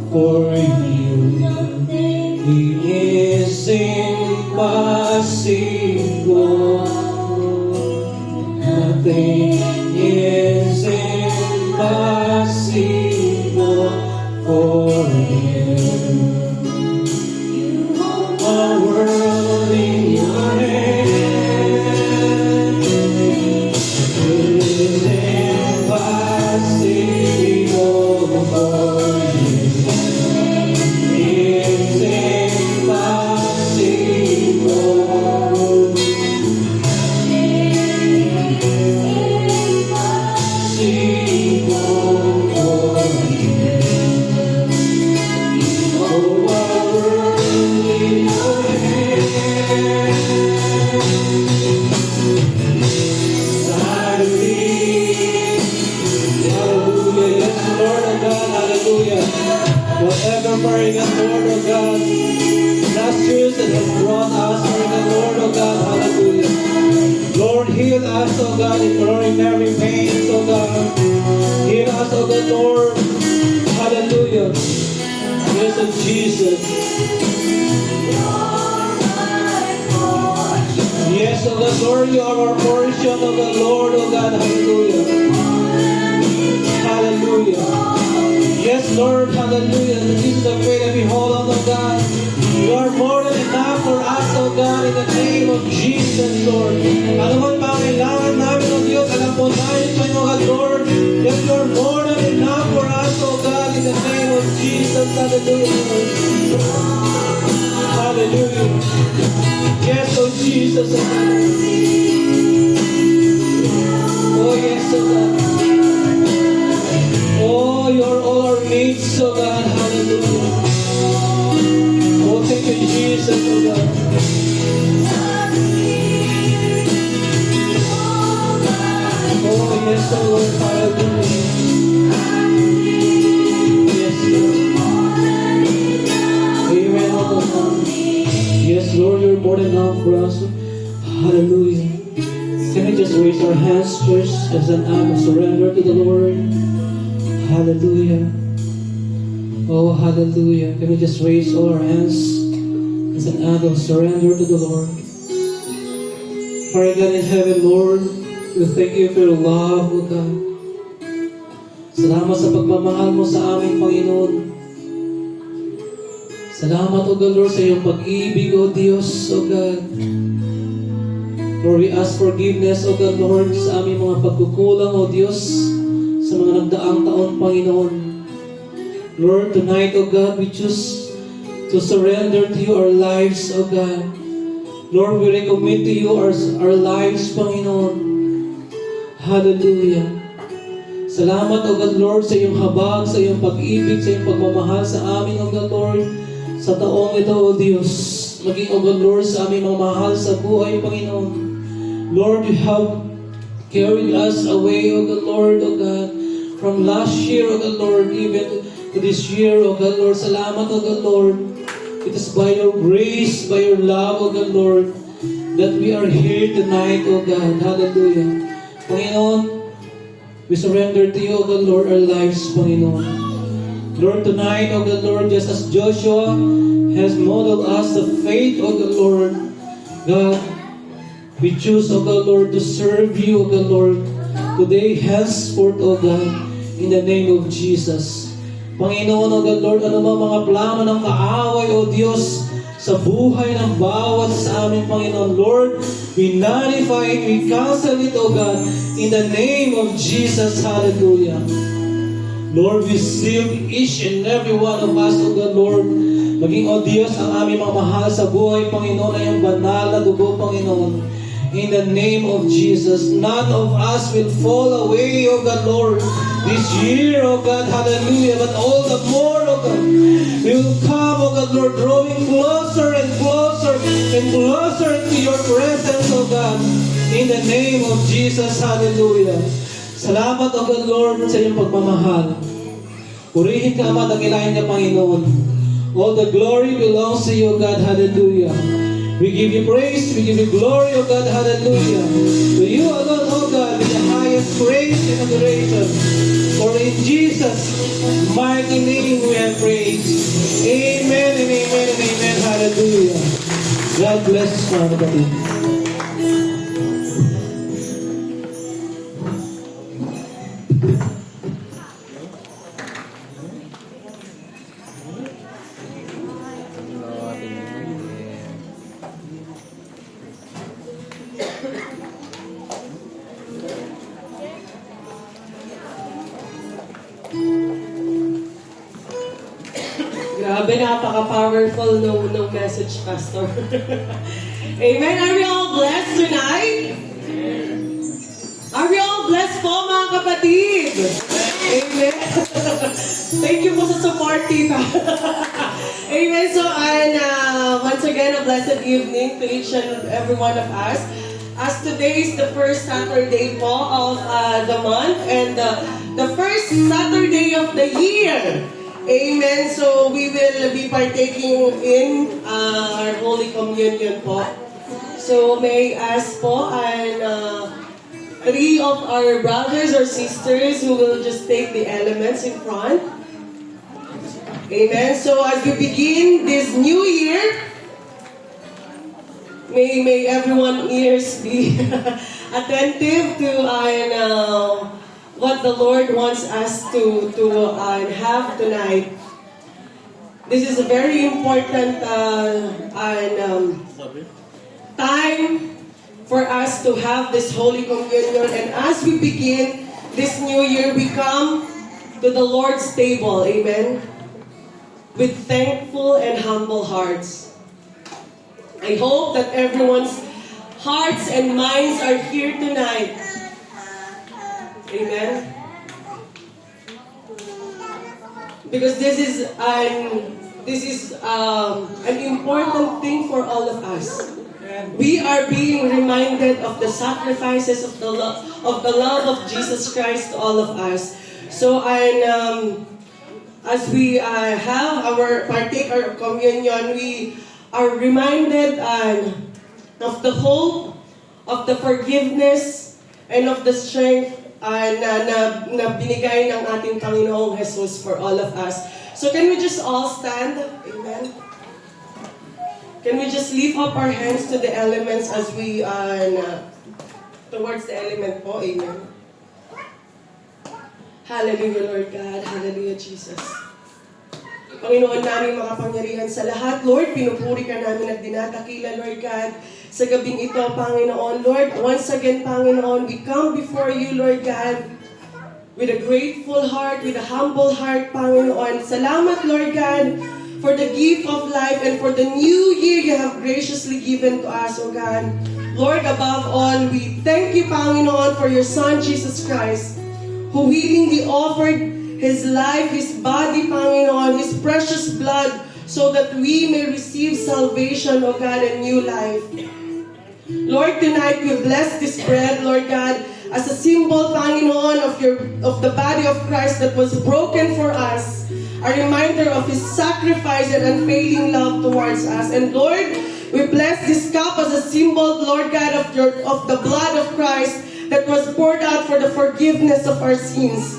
for you. Nothing is impossible. Nothing is impossible for you. You hold the world in your hand. It is impossible for you. It's impossible. Whatever, Lord of God, last years that has brought us, Lord of God, hallelujah. Lord, heal us, oh God, in ordinary pains, oh God. Heal us, oh God, Lord, hallelujah. Yes, oh Jesus. Yes, oh God, Lord, you are our portion, oh God, Lord, oh God, hallelujah. Hallelujah. Yes, Lord, hallelujah. This is the way that we hold on, oh God. You are more than enough for us, oh God, in the name of Jesus, Lord. Ano man pangailangan namin, oh Diyos, alam po tayo sa inyo, God, Lord. Yes, you are more than enough for us, oh God, in the name of Jesus. Hallelujah, Lord. Hallelujah. Yes, oh Jesus, oh God. Oh, yes, oh God. Oh, you're all our needs, oh God, hallelujah. Oh, thank you, Jesus, oh God. Oh, yes, oh Lord, hallelujah. Yes, Lord. Amen, oh God. Yes, Lord, you're more than enough for us. Hallelujah. Can we just raise our hands, church, as an act of surrender to the Lord? Hallelujah. Oh, hallelujah. Can we just raise all our hands as an act of surrender to the Lord? Father God in heaven, Lord, we thank you for your love, O God. Salamat sa pagmamahal mo sa aming Panginoon. Salamat, O God, Lord, sa iyong pag-ibig, O Diyos, O God. Lord, we ask forgiveness, O God, Lord, sa aming mga pagkukulang, O Diyos, sa mga nagdaang taon, Panginoon. Lord, tonight, O God, we choose to surrender to you our lives, O God. Lord, we recommit to you our lives, Panginoon. Hallelujah. Salamat, O God, Lord, sa iyong habag, sa iyong pag-ibig, sa iyong pagmamahal sa amin, O God, Lord, sa taong ito, O Diyos. Maging, O God, Lord, sa aming mga mahal sa buhay, Panginoon. Lord, you have carried us away, O God, Lord, O God, from last year, O God, Lord, even to this year, O God, Lord. Salamat, O God, Lord. It is by your grace, by your love, O God, Lord, that we are here tonight, O God. Hallelujah. Panginoon, we surrender to you, O God, Lord, our lives, Panginoon. Lord, tonight, O God, Lord, just as Joshua has modeled us the faith, O God, Lord, God, we choose, O God, Lord, to serve you, O God, Lord, today, henceforth, O God, in the name of Jesus. Panginoon, O God, Lord, ano ba mga plano ng kaaway, O Diyos, sa buhay ng bawat sa amin, Panginoon. Lord, we nullify it, we cancel it, O God, in the name of Jesus. Hallelujah. Lord, we seal each and every one of us, O God, Lord. Maging, O Diyos, ang aming mga mahal sa buhay, Panginoon, ay ang banal na dugo, Panginoon. In the name of Jesus, none of us will fall away, O God, Lord, this year, O God, hallelujah. But all the more, O God, we will come, O God, Lord, drawing closer and closer and closer to your presence, O God. In the name of Jesus, hallelujah. Salamat, O God, Lord, sa iyong pagmamahal. Purihin ka, Ama, dakilain ka, Panginoon. All the glory belongs to you, O God, hallelujah. We give you praise, we give you glory, O God, hallelujah. To you alone, O God, with the highest praise and adoration. For in Jesus' mighty name we have prayed. Amen and amen and amen, hallelujah. God bless mga kapatid. Grabe, napaka-powerful nung message, Pastor. Amen. Are we all blessed tonight? Are we all blessed po, mga kapatid? Amen. Thank you po sa support, tita. Amen. So, and once again, a blessed evening to each and every one of us. As today is the first Saturday po of the month and the first Saturday of the year. Amen. So we will be partaking in our Holy Communion po. So may I ask po and three of our brothers or sisters who will just take the elements in front. Amen. So as we begin this new year, may everyone's ears be attentive to what the Lord wants us to have tonight. This is a very important time for us to have this Holy Communion. And as we begin this new year, we come to the Lord's table, amen, with thankful and humble hearts. I hope that everyone's hearts and minds are here tonight. Amen. Because this is an important thing for all of us. We are being reminded of the sacrifices of the love of Jesus Christ to all of us. So as we have our partake our communion, we are reminded of the hope, of the forgiveness, and of the strength na binigay ng ating Panginoong Jesus for all of us. So can we just all stand? Amen. Can we just lift up our hands to the elements as we towards the element po? Amen. Hallelujah, Lord God. Hallelujah, Jesus. Panginoon namin makapangyarihan sa lahat. Lord, pinupuri ka namin at dinatakila, Lord God. Sa gabing ito, Panginoon, Lord, once again, Panginoon, we come before you, Lord God, with a grateful heart, with a humble heart, Panginoon. Salamat, Lord God, for the gift of life and for the new year you have graciously given to us, O God. Lord, above all, we thank you, Panginoon, for your Son, Jesus Christ, who willingly offered His life, His body, Panginoon, His precious blood, so that we may receive salvation, O God, and new life. Lord, tonight we bless this bread, Lord God, as a symbol, Panginoon, of the body of Christ that was broken for us, a reminder of His sacrifice and unfailing love towards us. And Lord, we bless this cup as a symbol, Lord God, of the blood of Christ that was poured out for the forgiveness of our sins,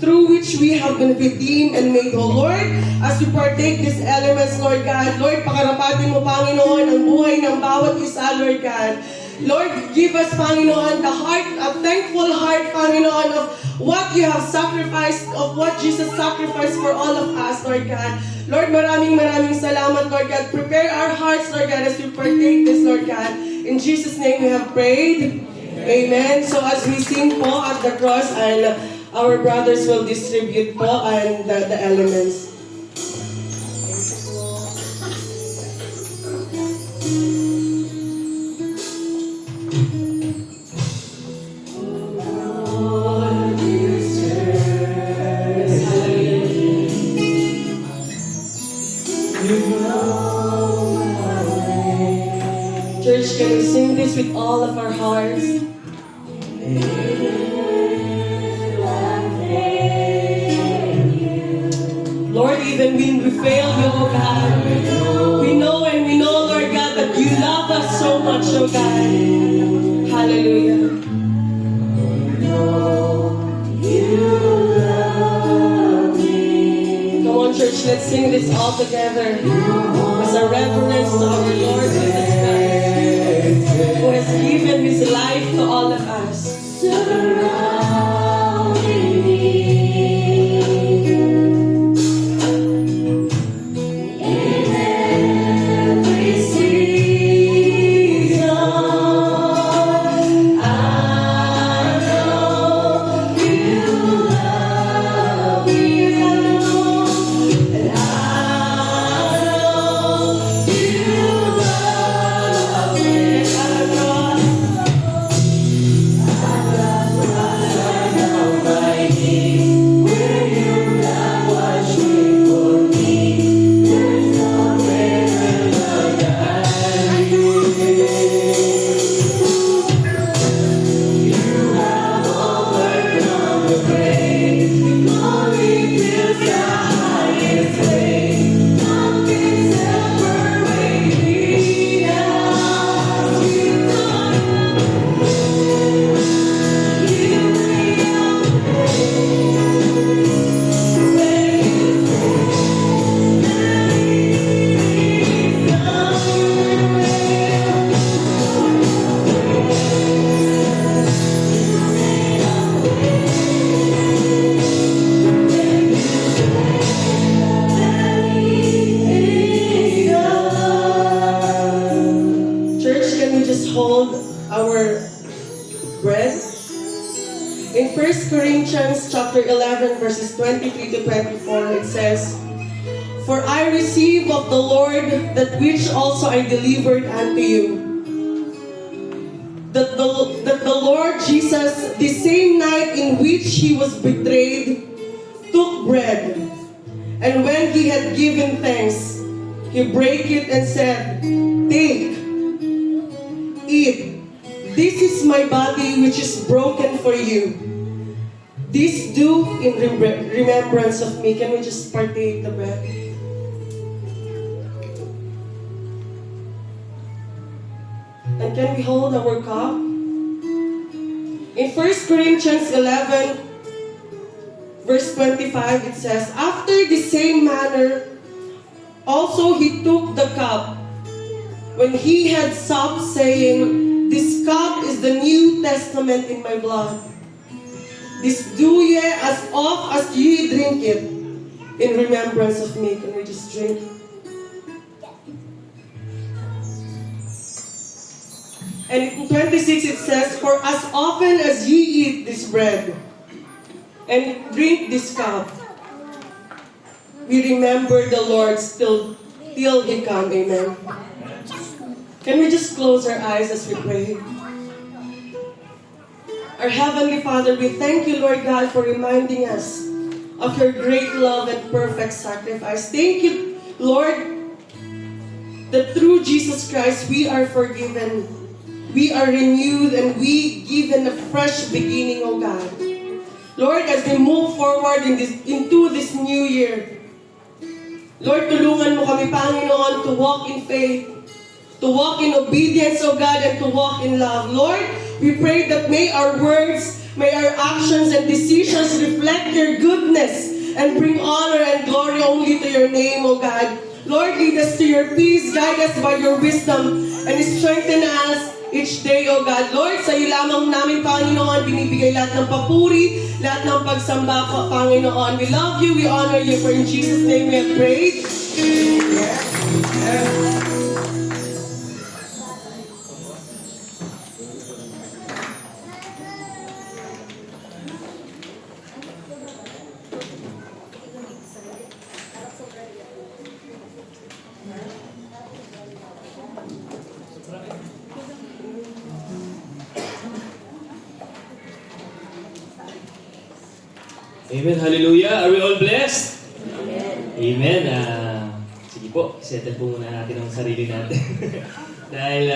through which we have been redeemed and made whole. Lord, as we partake these elements, Lord God, Lord, pakarapatin mo, Panginoon, ang buhay ng bawat isa, Lord God. Lord, give us, Panginoon, a thankful heart, Panginoon, of what you have sacrificed, of what Jesus sacrificed for all of us, Lord God. Lord, maraming salamat, Lord God. Prepare our hearts, Lord God, as we partake this, Lord God. In Jesus' name we have prayed. Amen. So as we sing po at the cross, and our brothers will distribute po and the elements. Church, can we sing this with all of our hearts? Lord, even when we fail you, oh God, we know and we know, Lord God, that you love us so much, oh God. Hallelujah. Come on, church, let's sing this all together as a reverence to our Lord Jesus Christ, who has given his life to all of us. Surrounding me in every season, I know you love me, and I know you love me. Hold our bread. In 1 Corinthians chapter 11 verses 23 to 24, it says, "For I received of the Lord that which also I delivered unto you, that the Lord Jesus, the same night in which he was betrayed, took bread, and when he had given thanks, he brake it and said, Take, eat. This is my body which is broken for you. This do in remembrance of me." Can we just partake the bread? And can we hold our cup? In 1 Corinthians 11, verse 25, it says, "After the same manner, also he took the cup, when he had supped, saying, This cup is the New Testament in my blood. This do ye as oft as ye drink it, in remembrance of me." Can we just drink? And in 26 it says, "For as often as ye eat this bread, and drink this cup, we remember the Lord till he come." Amen. Can we just close our eyes as we pray? Our Heavenly Father, we thank you, Lord God, for reminding us of your great love and perfect sacrifice. Thank you, Lord, that through Jesus Christ we are forgiven, we are renewed, and we given a fresh beginning, oh God. Lord, as we move forward into this new year, Lord, tulungan mo kami, Panginoon, to walk in faith, to walk in obedience, oh God, and to walk in love. Lord, we pray that may our words, may our actions and decisions reflect your goodness and bring honor and glory only to your name, oh God. Lord, lead us to your peace, guide us by your wisdom, and strengthen us each day, O God. Lord, sa iyo lamang namin, Panginoon, binibigay lahat ng papuri, lahat ng pagsamba, Panginoon. We love you, we honor you, for in Jesus' name we have prayed. Amen. Hallelujah. Are we all blessed? Amen. Sige po, settle po muna natin ang sarili natin. Dahil,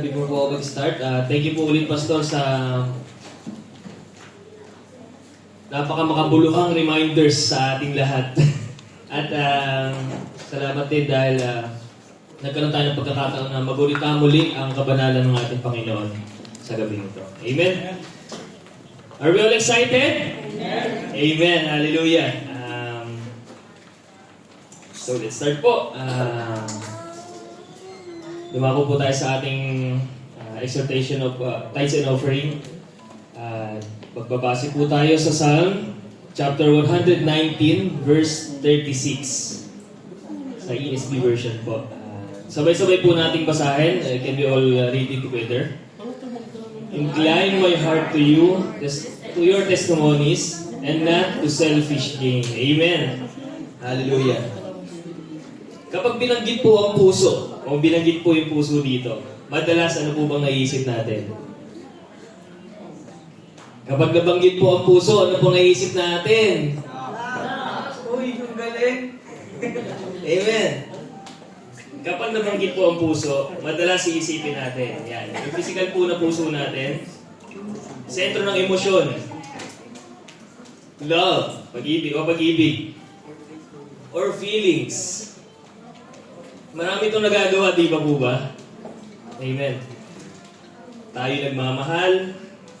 before po ako mag-start, thank you po ulit, Pastor, sa napakamakabuluhang reminders sa ating lahat. At salamat din dahil nagkaroon tayo ng pagkakataon na magulita muli ang kabanalan ng ating Panginoon sa gabi nito. Amen. Are we all excited? Amen. Amen. Hallelujah. So let's start po. Dumako po tayo sa ating exhortation of tithes and offering. Magbabase po tayo sa Psalm chapter 119 verse 36 sa ESV version po. Sabay-sabay po nating basahin. Can we all read it together? Incline my heart to you, to your testimonies, and not to selfish gain. Amen. Hallelujah. Kapag binanggit po ang puso, o binanggit po yung puso dito, madalas ano po bang naiisip natin? Kapag nabanggit po ang puso, ano po naiisip natin? Uy, yung galing. Amen. Kapag nabanggit po ang puso, madalas iisipin natin. Yan. Yung physical po na puso natin, sentro ng emosyon. Love, pag-ibig o pag-ibig. Or feelings. Marami itong nagagawa, di ba po ba? Amen. Tayo nagmamahal,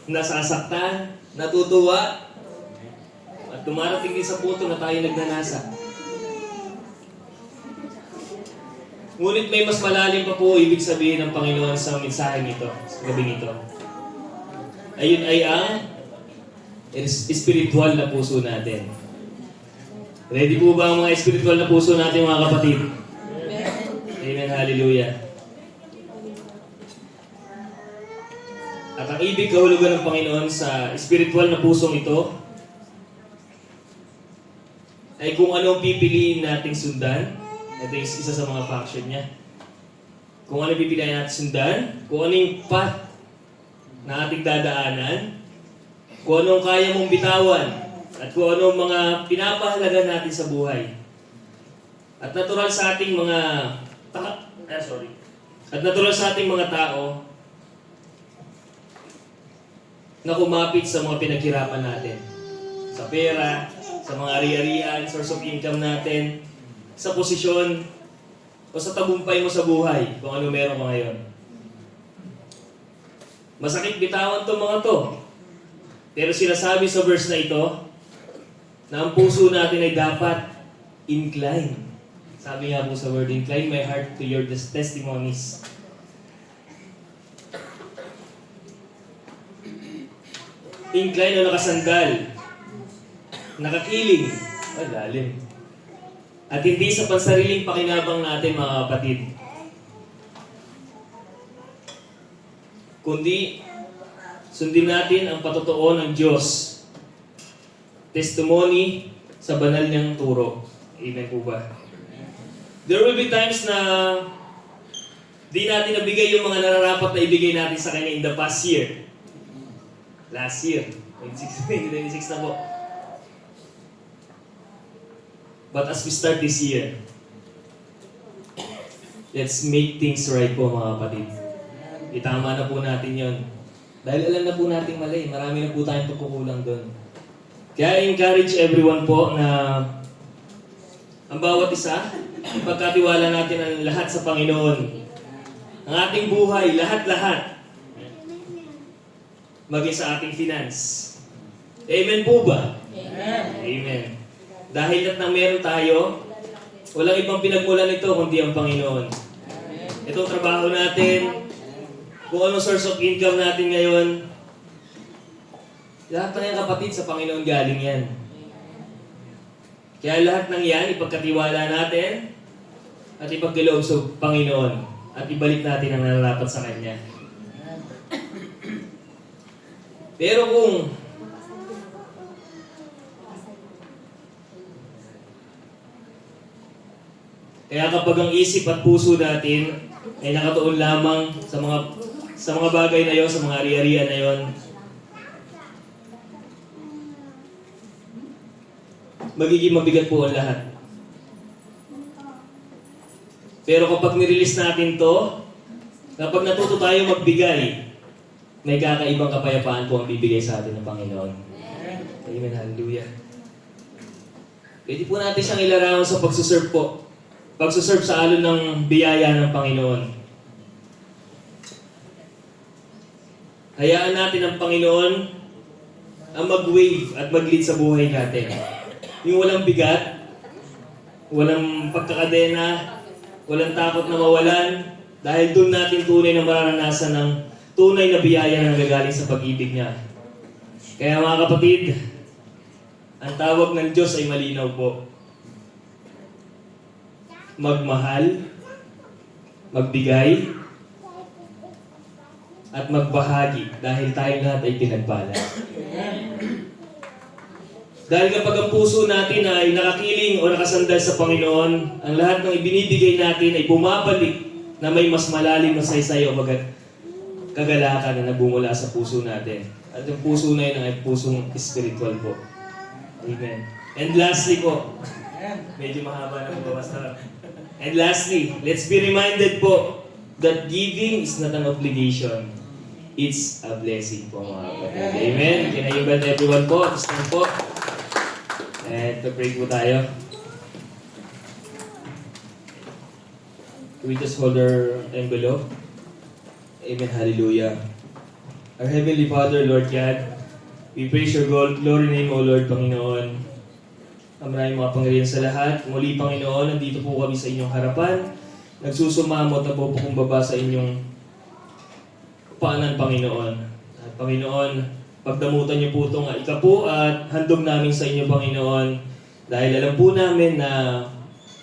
nasasaktan, natutuwa, at dumarating din sa puto na tayo nagnanasa. Ngunit may mas malalim pa po ibig sabihin ng Panginoon sa mensaheng ito, sa gabing ito. Ayun ay ang espiritual na puso natin. Ready po ba ang mga espiritual na puso natin, mga kapatid? Amen. Hallelujah. At ang ibig kahulugan ng Panginoon sa espiritual na pusong ito ay kung anong pipiliin nating sundan. Ito yung isa sa mga function niya. Kung ano pipiliin natin sundan, kung ano yung path na ating dadaanan, kung anong kaya mong bitawan, at kung anong mga pinapahalaga natin sa buhay. At natural sa ating mga tao na kumapit sa mga pinaghirapan natin. Sa pera, sa mga ari-arian, source of income natin, sa posisyon, o sa tagumpay mo sa buhay, kung ano meron mo ngayon. Masakit bitawan itong mga to. Pero sinasabi sa verse na ito, na ang puso natin ay dapat incline. Sabi nga po sa word, incline my heart to your testimonies. Incline o nakasandal. Nakakiling. Ay, lalim. At hindi sa pansariling pakinabang natin, mga kapatid. Kundi, sundin natin ang patotoo ng Diyos. Testimony sa banal niyang turo. Amen po ba? There will be times na di natin nabigay yung mga nararapat na ibigay natin sa Kanya in the past year. Last year. 2026 na po. But as we start this year, let's make things right po, mga kapatid. Itama na po natin yon. Dahil alam na po natin mali. Marami na po tayong pagkukulang doon. Kaya encourage everyone po na ang bawat isa, ipagkatiwala natin ang lahat sa Panginoon. Ang ating buhay, lahat-lahat. Maging sa ating finance. Amen po ba? Amen. Amen. Dahil at nang meron tayo, walang ibang pinagmulan nito kundi ang Panginoon. itong trabaho natin, kung anong source of income natin ngayon, lahat ng yan kapatid sa Panginoon galing yan. Kaya lahat ng yan, ipagkatiwala natin at ipagkaloob sa Panginoon at ibalik natin ang nararapat sa Kanya. Pero kaya kapag ang isip at puso natin ay nakatuon lamang sa mga bagay na yon, sa mga ari-arian na yon, magiging mabigat po ang lahat. Pero kapag nirelease natin to, kapag natuto tayo magbigay, may kakaibang kapayapaan po ang bibigay sa atin ng Panginoon. Amen. Hallelujah. Pwede po natin siyang ilarawan sa pagsuserve po. Pagsuserve sa alon ng biyaya ng Panginoon. Hayaan natin ang Panginoon ang mag-wave at mag-lead sa buhay natin. Yung walang bigat, walang pagkakadena, walang takot na mawalan, dahil doon natin tunay na mararanasan ng tunay na biyaya na nagagaling sa pag-ibig niya. Kaya mga kapatid, ang tawag ng Diyos ay malinaw po. Magmahal, magbigay, at magbahagi dahil tayo lahat ay pinagpala. Dahil kapag ang puso natin ay nakakiling o nakasandal sa Panginoon, ang lahat ng ibinibigay natin ay bumabalik na may mas malalim na saysay o kagalakan na nagbumula sa puso natin. At yung puso na yun ay pusong spiritual po. Amen. And lastly po, medyo mahaba na po, Pastor. And lastly, let's be reminded po that giving is not an obligation. It's a blessing po mga kapatid. Amen. Can I invite everyone po? Stand po. And to pray po tayo. We just hold our envelope. Amen. Hallelujah. Our Heavenly Father, Lord God, we praise your glory name, O Lord, Panginoon. Ang maraming mga pangirian sa lahat. Muli, Panginoon, nandito po kami sa inyong harapan. Nagsusumamot na po kumbaba sa inyong paanan, Panginoon. At Panginoon, pagdamutan niyo po itong ikapu at handog namin sa inyo, Panginoon. Dahil alam po namin na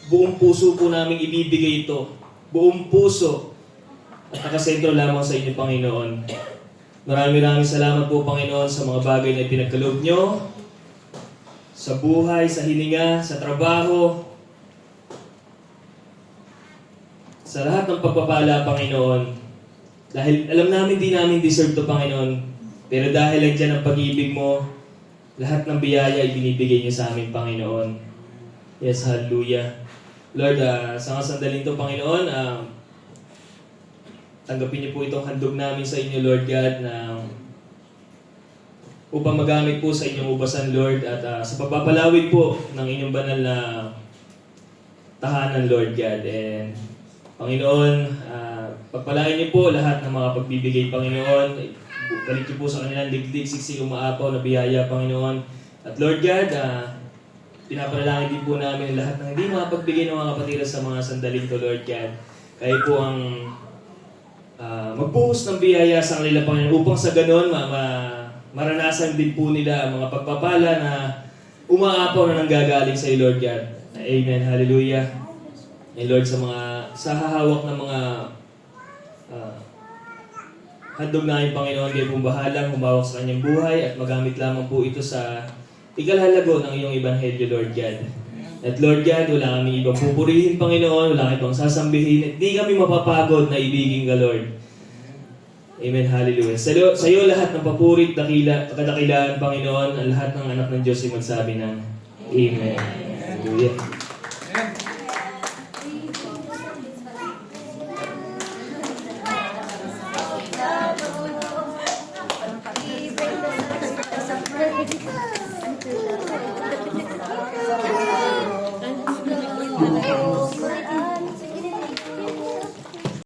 buong puso po namin ibibigay ito. Buong puso. At nakasentro lamang sa inyo, Panginoon. Maraming salamat po, Panginoon, sa mga bagay na pinagkaloob niyo. Sa buhay, sa hininga, sa trabaho. Sa lahat ng pagpapala, Panginoon. Dahil alam namin, di namin deserve to, Panginoon. Pero dahil lang dyan ang pag-ibig mo, lahat ng biyaya ay binibigay niyo sa amin, Panginoon. Yes, hallelujah. Lord, sa mga sandaling to, Panginoon, tanggapin niyo po itong handog namin sa inyo, Lord God, na upang magamit po sa inyong ubasan, Lord, at sa pagpapalawig po ng inyong banal na tahanan, Lord God. And Panginoon, pagpalain niyo po lahat ng mga pagbibigay, Panginoon. Balik niyo po sa kanilang digdig, siksik, umaapaw na biyaya, Panginoon. At Lord God, pinapanalangin din po namin lahat ng hindi makapagbigay ng mga kapatid sa mga sandaling to, Lord God. Kayo po ang magbuhos ng biyaya sa kanila, Panginoon, upang sa ganon, maranasan din po nila ang mga pagpapala na umaapaw na nanggagaling sa iyo, Lord God. Amen. Hallelujah. And Lord, sa hahawak ng mga handog na yung Panginoon, kayo pong bahalang humawak sa kanyang buhay at magamit lamang po ito sa ikalhalago ng iyong ebanghelyo, Lord God. At Lord God, wala kami ibang pupurihin, Panginoon, wala kami ibang sasambihin, at di kami mapapagod na ibigin ka, Lord. Amen, hallelujah. Sa iyo lahat ng papurit, kadakilaan, Panginoon, ang lahat ng anak ng Diyos ay magsabi ng Amen. Hallelujah.